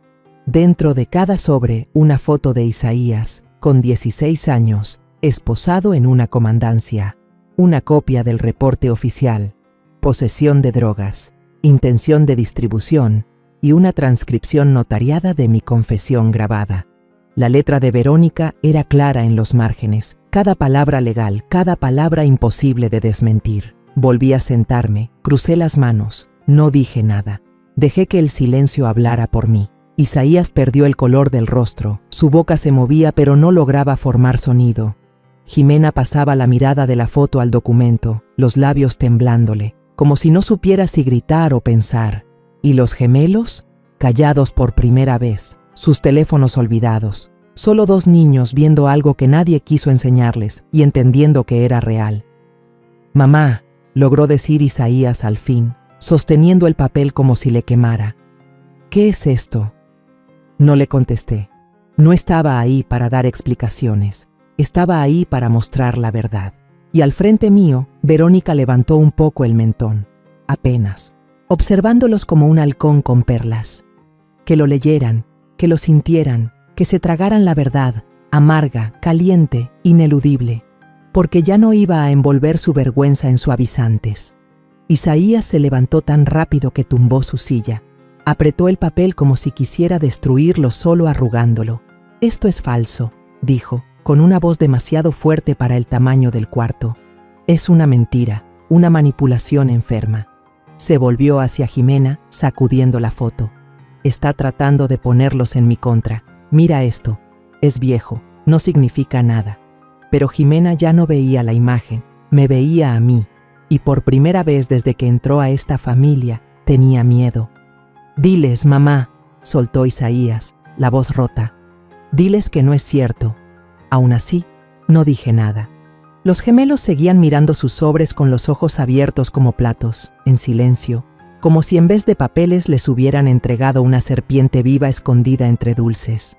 Dentro de cada sobre, una foto de Isaías, con 16 años, esposado en una comandancia. Una copia del reporte oficial. Posesión de drogas. Intención de distribución. Y una transcripción notariada de mi confesión grabada. La letra de Verónica era clara en los márgenes, cada palabra legal, cada palabra imposible de desmentir. Volví a sentarme, crucé las manos, no dije nada. Dejé que el silencio hablara por mí. Isaías perdió el color del rostro, su boca se movía pero no lograba formar sonido. Jimena pasaba la mirada de la foto al documento, los labios temblándole, como si no supiera si gritar o pensar. Y los gemelos, callados por primera vez, sus teléfonos olvidados. Solo dos niños viendo algo que nadie quiso enseñarles y entendiendo que era real. «Mamá», logró decir Isaías al fin, sosteniendo el papel como si le quemara. «¿Qué es esto?». No le contesté. No estaba ahí para dar explicaciones. Estaba ahí para mostrar la verdad. Y al frente mío, Verónica levantó un poco el mentón. Apenas. Observándolos como un halcón con perlas. Que lo leyeran, que lo sintieran, que se tragaran la verdad, amarga, caliente, ineludible, porque ya no iba a envolver su vergüenza en suavizantes. Isaías se levantó tan rápido que tumbó su silla. Apretó el papel como si quisiera destruirlo solo arrugándolo. «Esto es falso», dijo, con una voz demasiado fuerte para el tamaño del cuarto. «Es una mentira, una manipulación enferma». Se volvió hacia Jimena, sacudiendo la foto. «Está tratando de ponerlos en mi contra. Mira esto. Es viejo, no significa nada». Pero Jimena ya no veía la imagen, me veía a mí. Y por primera vez desde que entró a esta familia, tenía miedo. «Diles, mamá», soltó Isaías, la voz rota. «Diles que no es cierto». Aún así, no dije nada. Los gemelos seguían mirando sus sobres con los ojos abiertos como platos, en silencio, como si en vez de papeles les hubieran entregado una serpiente viva escondida entre dulces.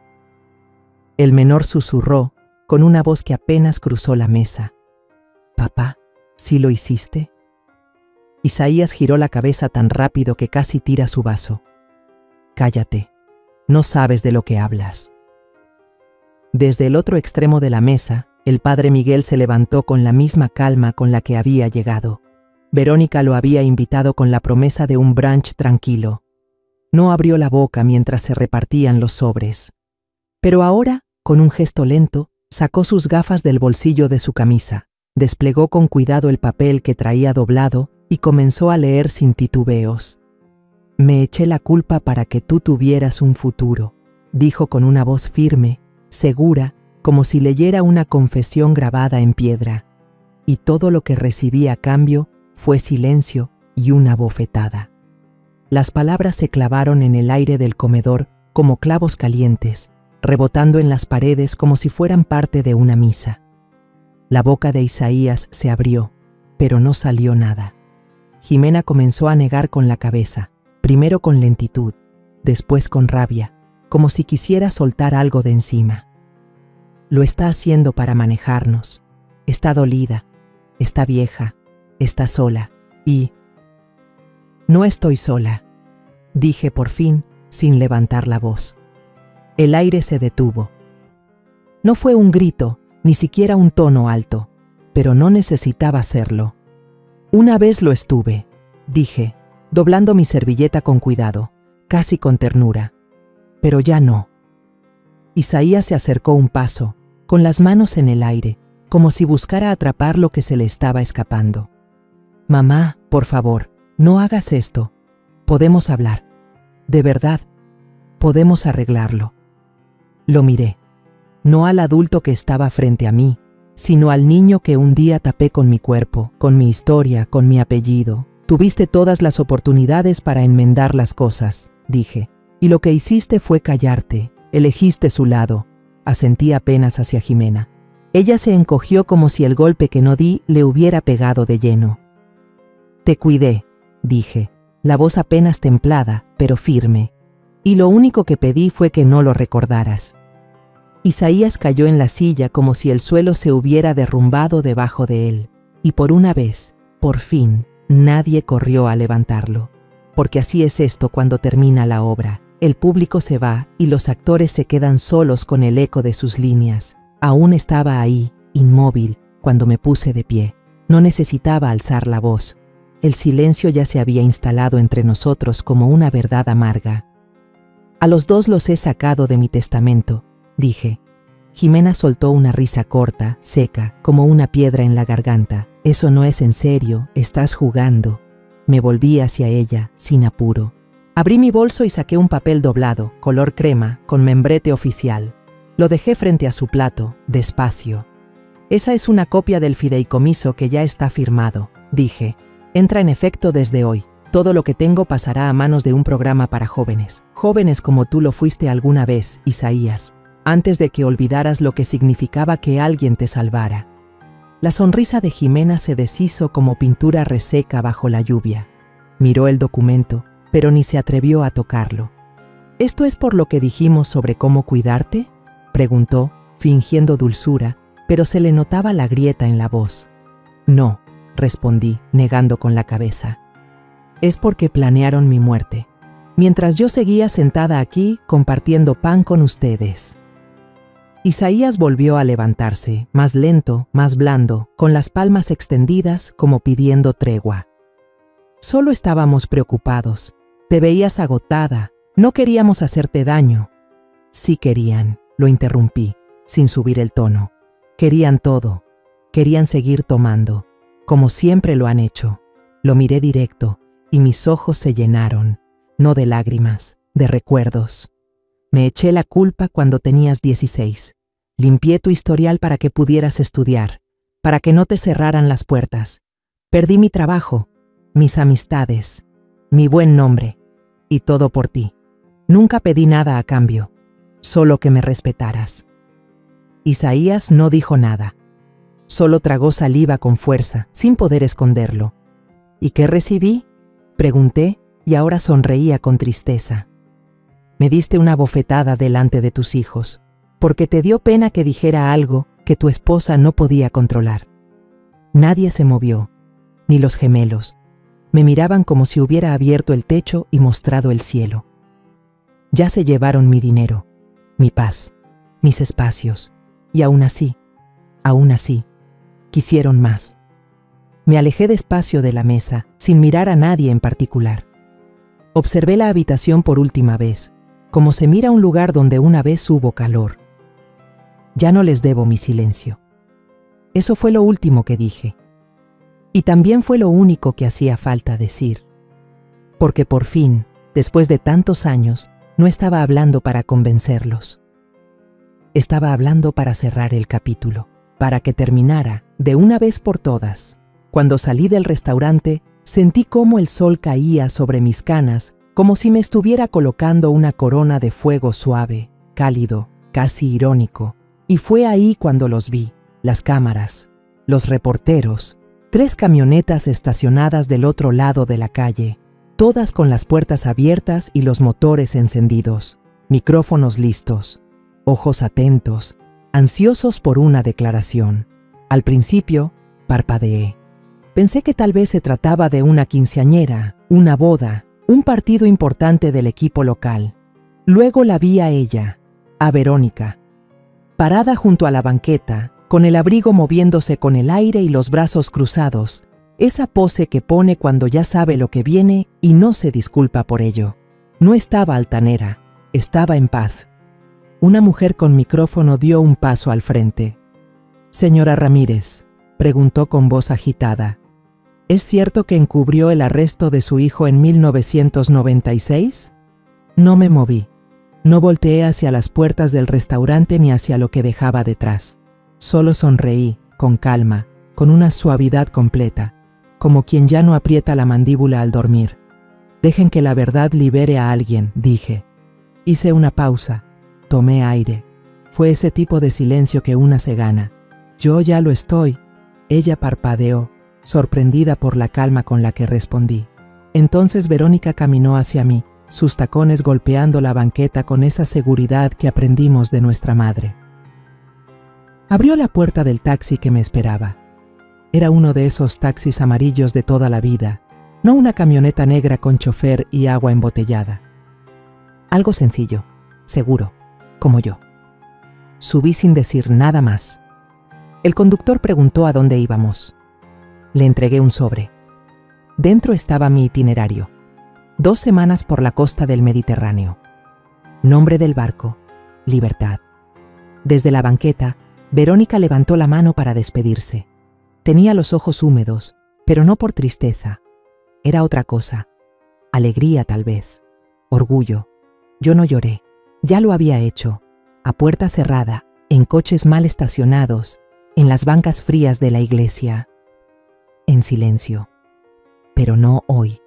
El menor susurró, con una voz que apenas cruzó la mesa: «Papá, ¿sí lo hiciste?». Isaías giró la cabeza tan rápido que casi tira su vaso. Cállate, no sabes de lo que hablas. Desde el otro extremo de la mesa, el padre Miguel se levantó con la misma calma con la que había llegado. Verónica lo había invitado con la promesa de un brunch tranquilo. No abrió la boca mientras se repartían los sobres. Pero ahora, con un gesto lento, sacó sus gafas del bolsillo de su camisa, desplegó con cuidado el papel que traía doblado y comenzó a leer sin titubeos. Me eché la culpa para que tú tuvieras un futuro, dijo con una voz firme, segura, como si leyera una confesión grabada en piedra. Y todo lo que recibí a cambio fue silencio y una bofetada. Las palabras se clavaron en el aire del comedor como clavos calientes, rebotando en las paredes como si fueran parte de una misa. La boca de Isaías se abrió, pero no salió nada. Jimena comenzó a negar con la cabeza, primero con lentitud, después con rabia, como si quisiera soltar algo de encima. Lo está haciendo para manejarnos. Está dolida, está vieja, está sola y... No estoy sola, dije por fin, sin levantar la voz. El aire se detuvo. No fue un grito, ni siquiera un tono alto, pero no necesitaba serlo. Una vez lo estuve, dije, doblando mi servilleta con cuidado, casi con ternura. Pero ya no. Isaías se acercó un paso, con las manos en el aire, como si buscara atrapar lo que se le estaba escapando. Mamá, por favor, no hagas esto. Podemos hablar. De verdad, podemos arreglarlo. Lo miré. No al adulto que estaba frente a mí, sino al niño que un día tapé con mi cuerpo, con mi historia, con mi apellido. Tuviste todas las oportunidades para enmendar las cosas, dije, y lo que hiciste fue callarte, elegiste su lado. Asentí apenas hacia Jimena. Ella se encogió como si el golpe que no di le hubiera pegado de lleno. Te cuidé, dije, la voz apenas templada, pero firme, y lo único que pedí fue que no lo recordaras. Isaías cayó en la silla como si el suelo se hubiera derrumbado debajo de él, y por una vez, por fin, nadie corrió a levantarlo. Porque así es esto cuando termina la obra. El público se va y los actores se quedan solos con el eco de sus líneas. Aún estaba ahí, inmóvil, cuando me puse de pie. No necesitaba alzar la voz. El silencio ya se había instalado entre nosotros como una verdad amarga. A los dos los he sacado de mi testamento, dije. Jimena soltó una risa corta, seca, como una piedra en la garganta. Eso no es en serio, estás jugando. Me volví hacia ella, sin apuro. Abrí mi bolso y saqué un papel doblado, color crema, con membrete oficial. Lo dejé frente a su plato, despacio. Esa es una copia del fideicomiso que ya está firmado, dije. Entra en efecto desde hoy. Todo lo que tengo pasará a manos de un programa para jóvenes. Jóvenes como tú lo fuiste alguna vez, Isaías, antes de que olvidaras lo que significaba que alguien te salvara. La sonrisa de Jimena se deshizo como pintura reseca bajo la lluvia. Miró el documento, pero ni se atrevió a tocarlo. ¿Esto es por lo que dijimos sobre cómo cuidarte?, preguntó, fingiendo dulzura, pero se le notaba la grieta en la voz. No, respondí, negando con la cabeza. Es porque planearon mi muerte, mientras yo seguía sentada aquí compartiendo pan con ustedes. Isaías volvió a levantarse, más lento, más blando, con las palmas extendidas como pidiendo tregua. Solo estábamos preocupados. Te veías agotada. No queríamos hacerte daño. Sí querían, lo interrumpí, sin subir el tono. Querían todo. Querían seguir tomando, como siempre lo han hecho. Lo miré directo y mis ojos se llenaron, no de lágrimas, de recuerdos. Me eché la culpa cuando tenías 16. Limpié tu historial para que pudieras estudiar, para que no te cerraran las puertas. Perdí mi trabajo, mis amistades, mi buen nombre, y todo por ti. Nunca pedí nada a cambio, solo que me respetaras. Isaías no dijo nada. Solo tragó saliva con fuerza, sin poder esconderlo. ¿Y qué recibí?, pregunté, y ahora sonreía con tristeza. Me diste una bofetada delante de tus hijos, porque te dio pena que dijera algo que tu esposa no podía controlar. Nadie se movió, ni los gemelos. Me miraban como si hubiera abierto el techo y mostrado el cielo. Ya se llevaron mi dinero, mi paz, mis espacios, y aún así, quisieron más. Me alejé despacio de la mesa, sin mirar a nadie en particular. Observé la habitación por última vez, como se mira un lugar donde una vez hubo calor. Ya no les debo mi silencio. Eso fue lo último que dije. Y también fue lo único que hacía falta decir. Porque por fin, después de tantos años, no estaba hablando para convencerlos. Estaba hablando para cerrar el capítulo, para que terminara de una vez por todas. Cuando salí del restaurante, sentí cómo el sol caía sobre mis canas, como si me estuviera colocando una corona de fuego suave, cálido, casi irónico. Y fue ahí cuando los vi, las cámaras, los reporteros, 3 camionetas estacionadas del otro lado de la calle, todas con las puertas abiertas y los motores encendidos, micrófonos listos, ojos atentos, ansiosos por una declaración. Al principio, parpadeé. Pensé que tal vez se trataba de una quinceañera, una boda, un partido importante del equipo local. Luego la vi a ella, a Verónica, parada junto a la banqueta, con el abrigo moviéndose con el aire y los brazos cruzados, esa pose que pone cuando ya sabe lo que viene y no se disculpa por ello. No estaba altanera, estaba en paz. Una mujer con micrófono dio un paso al frente. «Señora Ramírez», preguntó con voz agitada, «¿es cierto que encubrió el arresto de su hijo en 1996? No me moví. No volteé hacia las puertas del restaurante ni hacia lo que dejaba detrás. Solo sonreí, con calma, con una suavidad completa, como quien ya no aprieta la mandíbula al dormir. Dejen que la verdad libere a alguien, dije. Hice una pausa, tomé aire. Fue ese tipo de silencio que una se gana. Yo ya lo estoy. Ella parpadeó, sorprendida por la calma con la que respondí. Entonces Verónica caminó hacia mí, sus tacones golpeando la banqueta con esa seguridad que aprendimos de nuestra madre. Abrió la puerta del taxi que me esperaba. Era uno de esos taxis amarillos de toda la vida, no una camioneta negra con chofer y agua embotellada. Algo sencillo, seguro, como yo. Subí sin decir nada más. El conductor preguntó a dónde íbamos. Le entregué un sobre. Dentro estaba mi itinerario. 2 semanas por la costa del Mediterráneo. Nombre del barco, Libertad. Desde la banqueta, Verónica levantó la mano para despedirse. Tenía los ojos húmedos, pero no por tristeza. Era otra cosa. Alegría, tal vez. Orgullo. Yo no lloré. Ya lo había hecho. A puerta cerrada, en coches mal estacionados, en las bancas frías de la iglesia. En silencio. Pero no hoy.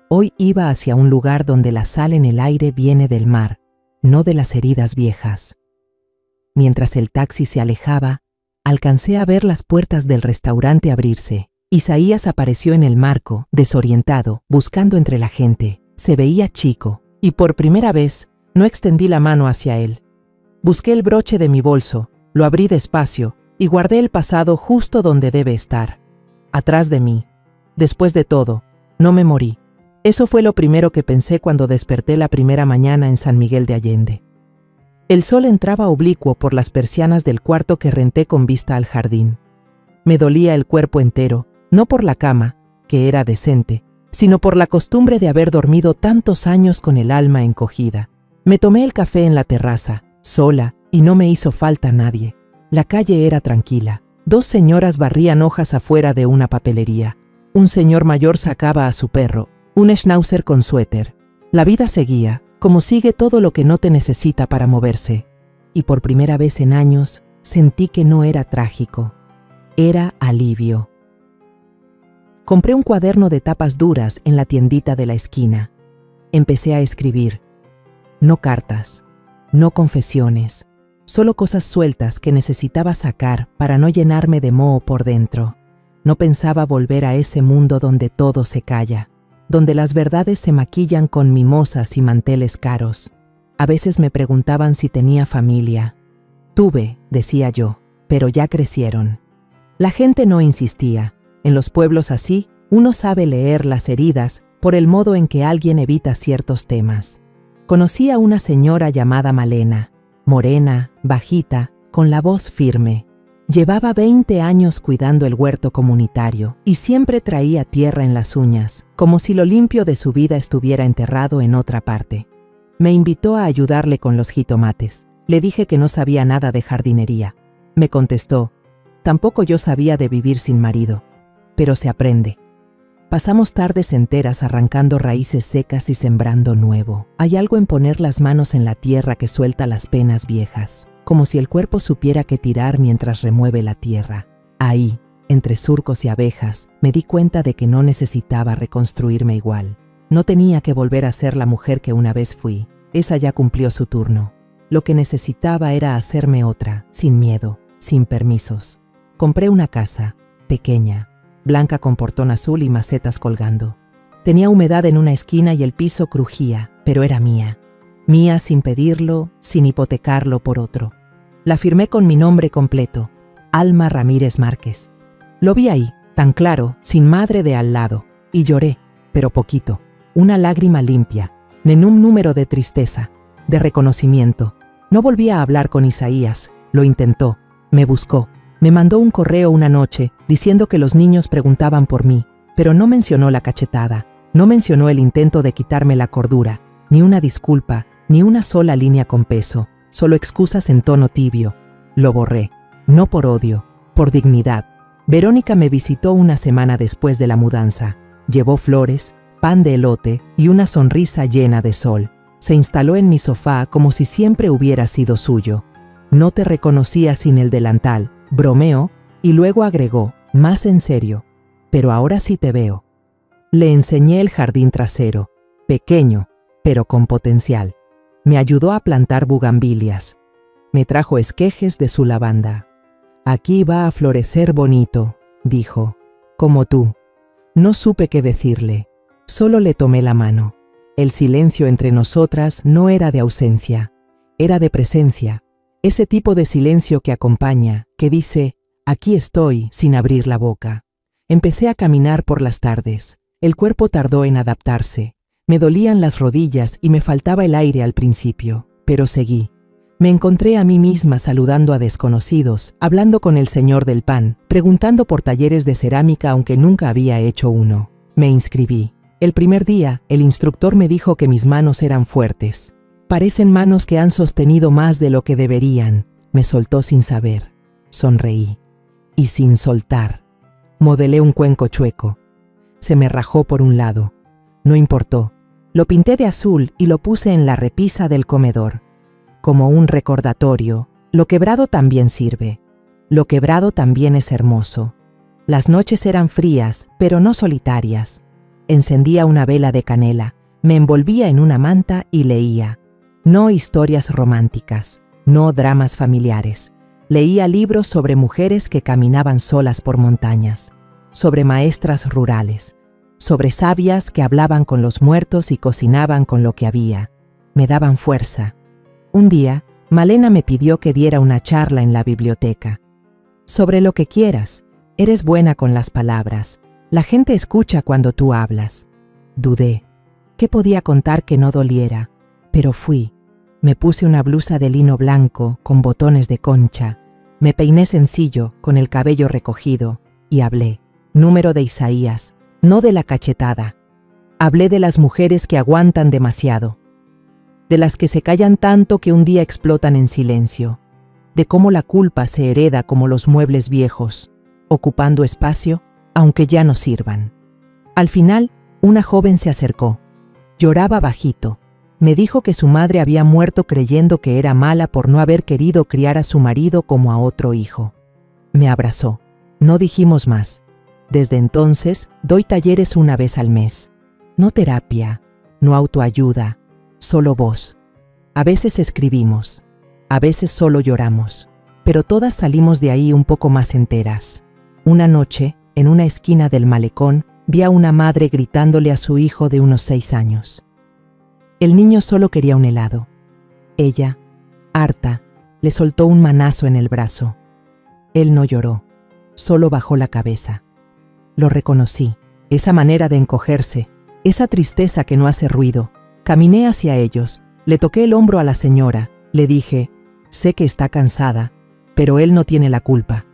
Hoy iba hacia un lugar donde la sal en el aire viene del mar, no de las heridas viejas. Mientras el taxi se alejaba, alcancé a ver las puertas del restaurante abrirse. Isaías apareció en el marco, desorientado, buscando entre la gente. Se veía chico, y por primera vez no extendí la mano hacia él. Busqué el broche de mi bolso, lo abrí despacio y guardé el pasado justo donde debe estar. Atrás de mí. Después de todo, no me morí. Eso fue lo primero que pensé cuando desperté la primera mañana en San Miguel de Allende. El sol entraba oblicuo por las persianas del cuarto que renté con vista al jardín. Me dolía el cuerpo entero, no por la cama, que era decente, sino por la costumbre de haber dormido tantos años con el alma encogida. Me tomé el café en la terraza, sola, y no me hizo falta nadie. La calle era tranquila. 2 señoras barrían hojas afuera de una papelería. Un señor mayor sacaba a su perro, un schnauzer con suéter. La vida seguía, como sigue todo lo que no te necesita para moverse. Y por primera vez en años, sentí que no era trágico. Era alivio. Compré un cuaderno de tapas duras en la tiendita de la esquina. Empecé a escribir. No cartas, no confesiones, solo cosas sueltas que necesitaba sacar para no llenarme de moho por dentro. No pensaba volver a ese mundo donde todo se calla, donde las verdades se maquillan con mimosas y manteles caros. A veces me preguntaban si tenía familia. Tuve, decía yo, pero ya crecieron. La gente no insistía. En los pueblos así, Uno sabe leer las heridas por el modo en que alguien evita ciertos temas. Conocí a una señora llamada Malena, morena, bajita, con la voz firme. Llevaba 20 años cuidando el huerto comunitario y siempre traía tierra en las uñas, como si lo limpio de su vida estuviera enterrado en otra parte. Me invitó a ayudarle con los jitomates. Le dije que no sabía nada de jardinería. Me contestó, tampoco yo sabía de vivir sin marido, pero se aprende. Pasamos tardes enteras arrancando raíces secas y sembrando nuevo. Hay algo en poner las manos en la tierra que suelta las penas viejas, como si el cuerpo supiera qué tirar mientras remueve la tierra. Ahí, entre surcos y abejas, me di cuenta de que no necesitaba reconstruirme igual. No tenía que volver a ser la mujer que una vez fui. Esa ya cumplió su turno. Lo que necesitaba era hacerme otra, sin miedo, sin permisos. Compré una casa, pequeña, blanca con portón azul y macetas colgando. Tenía humedad en una esquina y el piso crujía, pero era mía. Mía sin pedirlo, sin hipotecarlo por otro. La firmé con mi nombre completo, Alma Ramírez Márquez. Lo vi ahí, tan claro, sin madre de al lado, y lloré, pero poquito. Una lágrima limpia, en un número de tristeza, de reconocimiento. No volví a hablar con Isaías, lo intentó, me buscó. Me mandó un correo una noche diciendo que los niños preguntaban por mí, pero no mencionó la cachetada, no mencionó el intento de quitarme la cordura, ni una disculpa, ni una sola línea con peso, solo excusas en tono tibio. Lo borré, no por odio, por dignidad. Verónica me visitó una semana después de la mudanza. Llevó flores, pan de elote y una sonrisa llena de sol. Se instaló en mi sofá como si siempre hubiera sido suyo. No te reconocía sin el delantal, bromeó, y luego agregó, más en serio, pero ahora sí te veo. Le enseñé el jardín trasero, pequeño, pero con potencial. Me ayudó a plantar bugambilias. Me trajo esquejes de su lavanda. Aquí va a florecer bonito, dijo, como tú. No supe qué decirle, solo le tomé la mano. El silencio entre nosotras no era de ausencia, era de presencia. Ese tipo de silencio que acompaña, que dice, aquí estoy, sin abrir la boca. Empecé a caminar por las tardes. El cuerpo tardó en adaptarse. Me dolían las rodillas y me faltaba el aire al principio, pero seguí. Me encontré a mí misma saludando a desconocidos, hablando con el señor del pan, preguntando por talleres de cerámica aunque nunca había hecho uno. Me inscribí. El primer día, el instructor me dijo que mis manos eran fuertes. Parecen manos que han sostenido más de lo que deberían. Me soltó sin saber. Sonreí. Y sin soltar. Modelé un cuenco chueco. Se me rajó por un lado. No importó. Lo pinté de azul y lo puse en la repisa del comedor. Como un recordatorio, lo quebrado también sirve. Lo quebrado también es hermoso. Las noches eran frías, pero no solitarias. Encendía una vela de canela, me envolvía en una manta y leía. No historias románticas, no dramas familiares. Leía libros sobre mujeres que caminaban solas por montañas, sobre maestras rurales, sobre sabias que hablaban con los muertos y cocinaban con lo que había. Me daban fuerza. Un día, Malena me pidió que diera una charla en la biblioteca. Sobre lo que quieras, eres buena con las palabras. La gente escucha cuando tú hablas. Dudé. ¿Qué podía contar que no doliera? Pero fui. Me puse una blusa de lino blanco con botones de concha. Me peiné sencillo, con el cabello recogido, y hablé. Número de Isaías, no de la cachetada. Hablé de las mujeres que aguantan demasiado. De las que se callan tanto que un día explotan en silencio. De cómo la culpa se hereda como los muebles viejos, ocupando espacio, aunque ya no sirvan. Al final, una joven se acercó. Lloraba bajito. Me dijo que su madre había muerto creyendo que era mala por no haber querido criar a su marido como a otro hijo. Me abrazó. No dijimos más. Desde entonces, doy talleres una vez al mes. No terapia, no autoayuda, solo voz. A veces escribimos, a veces solo lloramos, pero todas salimos de ahí un poco más enteras. Una noche, en una esquina del malecón, vi a una madre gritándole a su hijo de unos 6 años. El niño solo quería un helado. Ella, harta, le soltó un manazo en el brazo. Él no lloró, solo bajó la cabeza. Lo reconocí, esa manera de encogerse, esa tristeza que no hace ruido. Caminé hacia ellos, le toqué el hombro a la señora, le dije, sé que está cansada, pero él no tiene la culpa.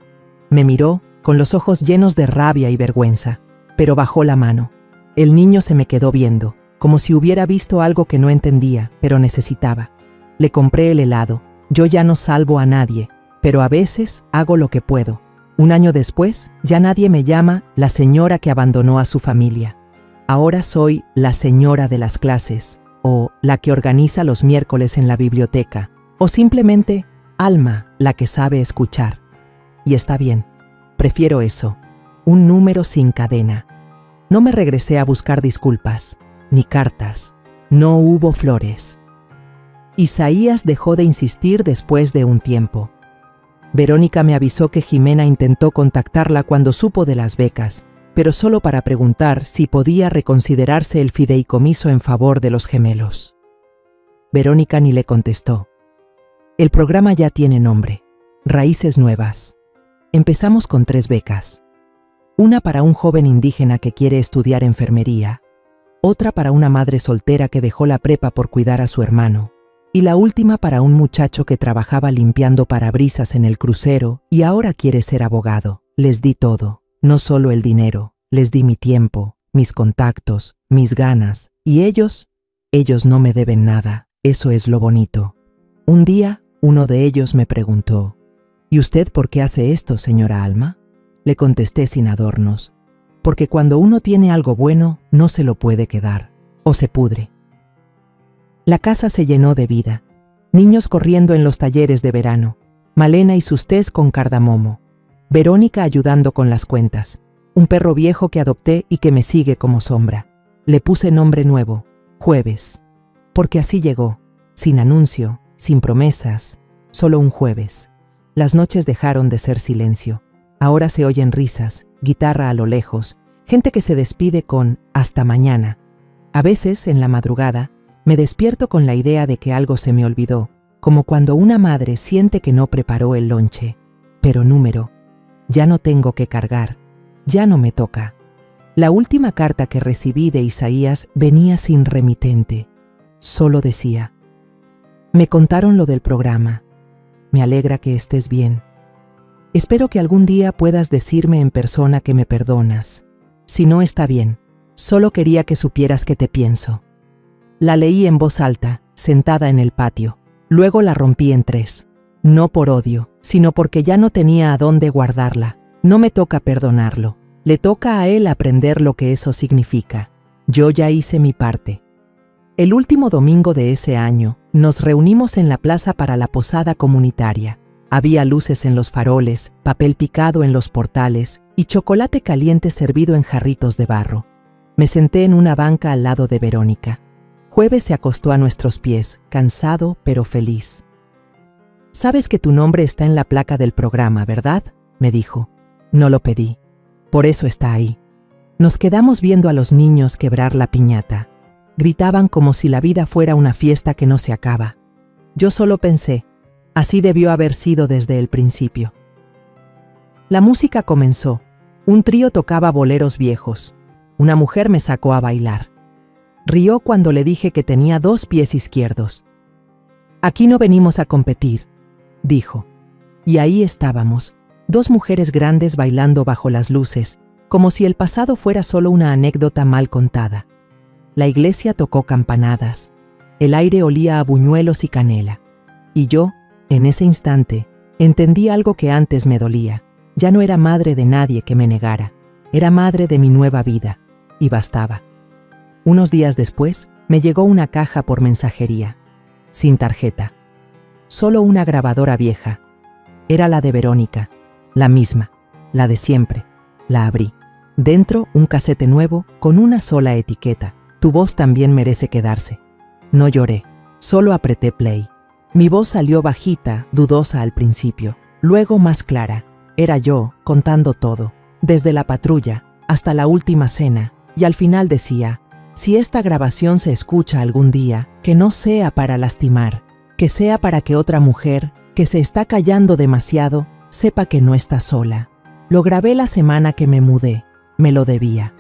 Me miró con los ojos llenos de rabia y vergüenza, pero bajó la mano. El niño se me quedó viendo, como si hubiera visto algo que no entendía, pero necesitaba. Le compré el helado. Yo ya no salvo a nadie, pero a veces hago lo que puedo. Un año después, ya nadie me llama la señora que abandonó a su familia. Ahora soy la señora de las clases, o la que organiza los miércoles en la biblioteca, o simplemente Alma, la que sabe escuchar. Y está bien, prefiero eso, un número sin cadena. No me regresé a buscar disculpas, ni cartas, no hubo flores. Isaías dejó de insistir después de un tiempo. Verónica me avisó que Jimena intentó contactarla cuando supo de las becas, pero solo para preguntar si podía reconsiderarse el fideicomiso en favor de los gemelos. Verónica ni le contestó. El programa ya tiene nombre, Raíces Nuevas. Empezamos con 3 becas. Una para un joven indígena que quiere estudiar enfermería, otra para una madre soltera que dejó la prepa por cuidar a su hermano, y la última para un muchacho que trabajaba limpiando parabrisas en el crucero y ahora quiere ser abogado. Les di todo, no solo el dinero, les di mi tiempo, mis contactos, mis ganas, y ellos no me deben nada, eso es lo bonito. Un día, uno de ellos me preguntó, ¿y usted por qué hace esto, señora Alma? Le contesté sin adornos, porque cuando uno tiene algo bueno, no se lo puede quedar, o se pudre. La casa se llenó de vida, niños corriendo en los talleres de verano, Malena y sus tés con cardamomo, Verónica ayudando con las cuentas, un perro viejo que adopté y que me sigue como sombra. Le puse nombre nuevo, Jueves, porque así llegó, sin anuncio, sin promesas, solo un jueves. Las noches dejaron de ser silencio. Ahora se oyen risas, guitarra a lo lejos, gente que se despide con «hasta mañana». A veces, en la madrugada, me despierto con la idea de que algo se me olvidó, como cuando una madre siente que no preparó el lonche. Pero número, ya no tengo que cargar, ya no me toca. La última carta que recibí de Isaías venía sin remitente. Solo decía, me contaron lo del programa. Me alegra que estés bien. Espero que algún día puedas decirme en persona que me perdonas. Si no está bien, solo quería que supieras que te pienso. La leí en voz alta, sentada en el patio. Luego la rompí en 3. No por odio, sino porque ya no tenía a dónde guardarla. No me toca perdonarlo. Le toca a él aprender lo que eso significa. Yo ya hice mi parte. El último domingo de ese año, nos reunimos en la plaza para la posada comunitaria. Había luces en los faroles, papel picado en los portales y chocolate caliente servido en jarritos de barro. Me senté en una banca al lado de Verónica. Jueves se acostó a nuestros pies, cansado pero feliz. «Sabes que tu nombre está en la placa del programa, ¿verdad?», me dijo. No lo pedí. Por eso está ahí. Nos quedamos viendo a los niños quebrar la piñata. Gritaban como si la vida fuera una fiesta que no se acaba. Yo solo pensé, así debió haber sido desde el principio. La música comenzó. Un trío tocaba boleros viejos. Una mujer me sacó a bailar. Rió cuando le dije que tenía 2 pies izquierdos. «Aquí no venimos a competir», dijo. Y ahí estábamos, 2 mujeres grandes bailando bajo las luces, como si el pasado fuera solo una anécdota mal contada. La iglesia tocó campanadas. El aire olía a buñuelos y canela. Y yo, en ese instante, entendí algo que antes me dolía. Ya no era madre de nadie que me negara. Era madre de mi nueva vida. Y bastaba. Unos días después, me llegó una caja por mensajería. Sin tarjeta. Solo una grabadora vieja. Era la de Verónica. La misma. La de siempre. La abrí. Dentro, un casete nuevo con una sola etiqueta. Tu voz también merece quedarse. No lloré. Solo apreté play. Mi voz salió bajita, dudosa al principio. Luego más clara. Era yo, contando todo. Desde la patrulla hasta la última cena. Y al final decía, si esta grabación se escucha algún día, que no sea para lastimar, que sea para que otra mujer, que se está callando demasiado, sepa que no está sola. Lo grabé la semana que me mudé. Me lo debía.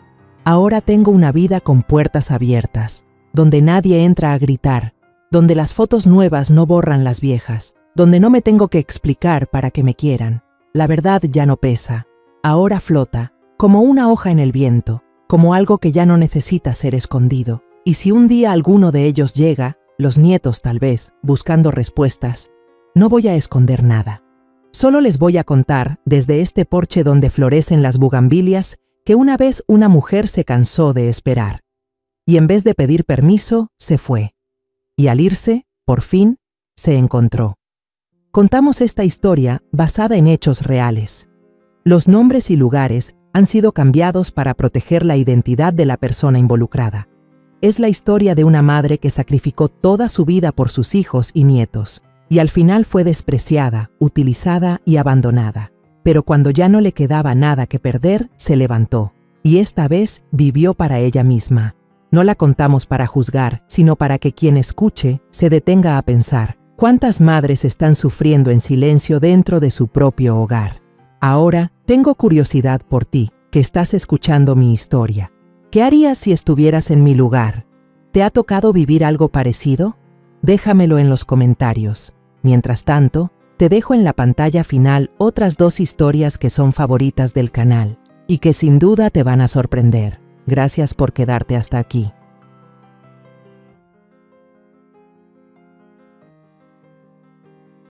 Ahora tengo una vida con puertas abiertas, donde nadie entra a gritar, donde las fotos nuevas no borran las viejas, donde no me tengo que explicar para que me quieran. La verdad ya no pesa, ahora flota, como una hoja en el viento, como algo que ya no necesita ser escondido. Y si un día alguno de ellos llega, los nietos tal vez, buscando respuestas, no voy a esconder nada. Solo les voy a contar, desde este porche donde florecen las bugambilias, que una vez una mujer se cansó de esperar. Y en vez de pedir permiso, se fue. Y al irse, por fin, se encontró. Contamos esta historia basada en hechos reales. Los nombres y lugares han sido cambiados para proteger la identidad de la persona involucrada. Es la historia de una madre que sacrificó toda su vida por sus hijos y nietos, y al final fue despreciada, utilizada y abandonada. Pero cuando ya no le quedaba nada que perder, se levantó, y esta vez vivió para ella misma. No la contamos para juzgar, sino para que quien escuche se detenga a pensar, ¿cuántas madres están sufriendo en silencio dentro de su propio hogar? Ahora, tengo curiosidad por ti, que estás escuchando mi historia. ¿Qué harías si estuvieras en mi lugar? ¿Te ha tocado vivir algo parecido? Déjamelo en los comentarios. Mientras tanto, te dejo en la pantalla final otras 2 historias que son favoritas del canal y que sin duda te van a sorprender. Gracias por quedarte hasta aquí.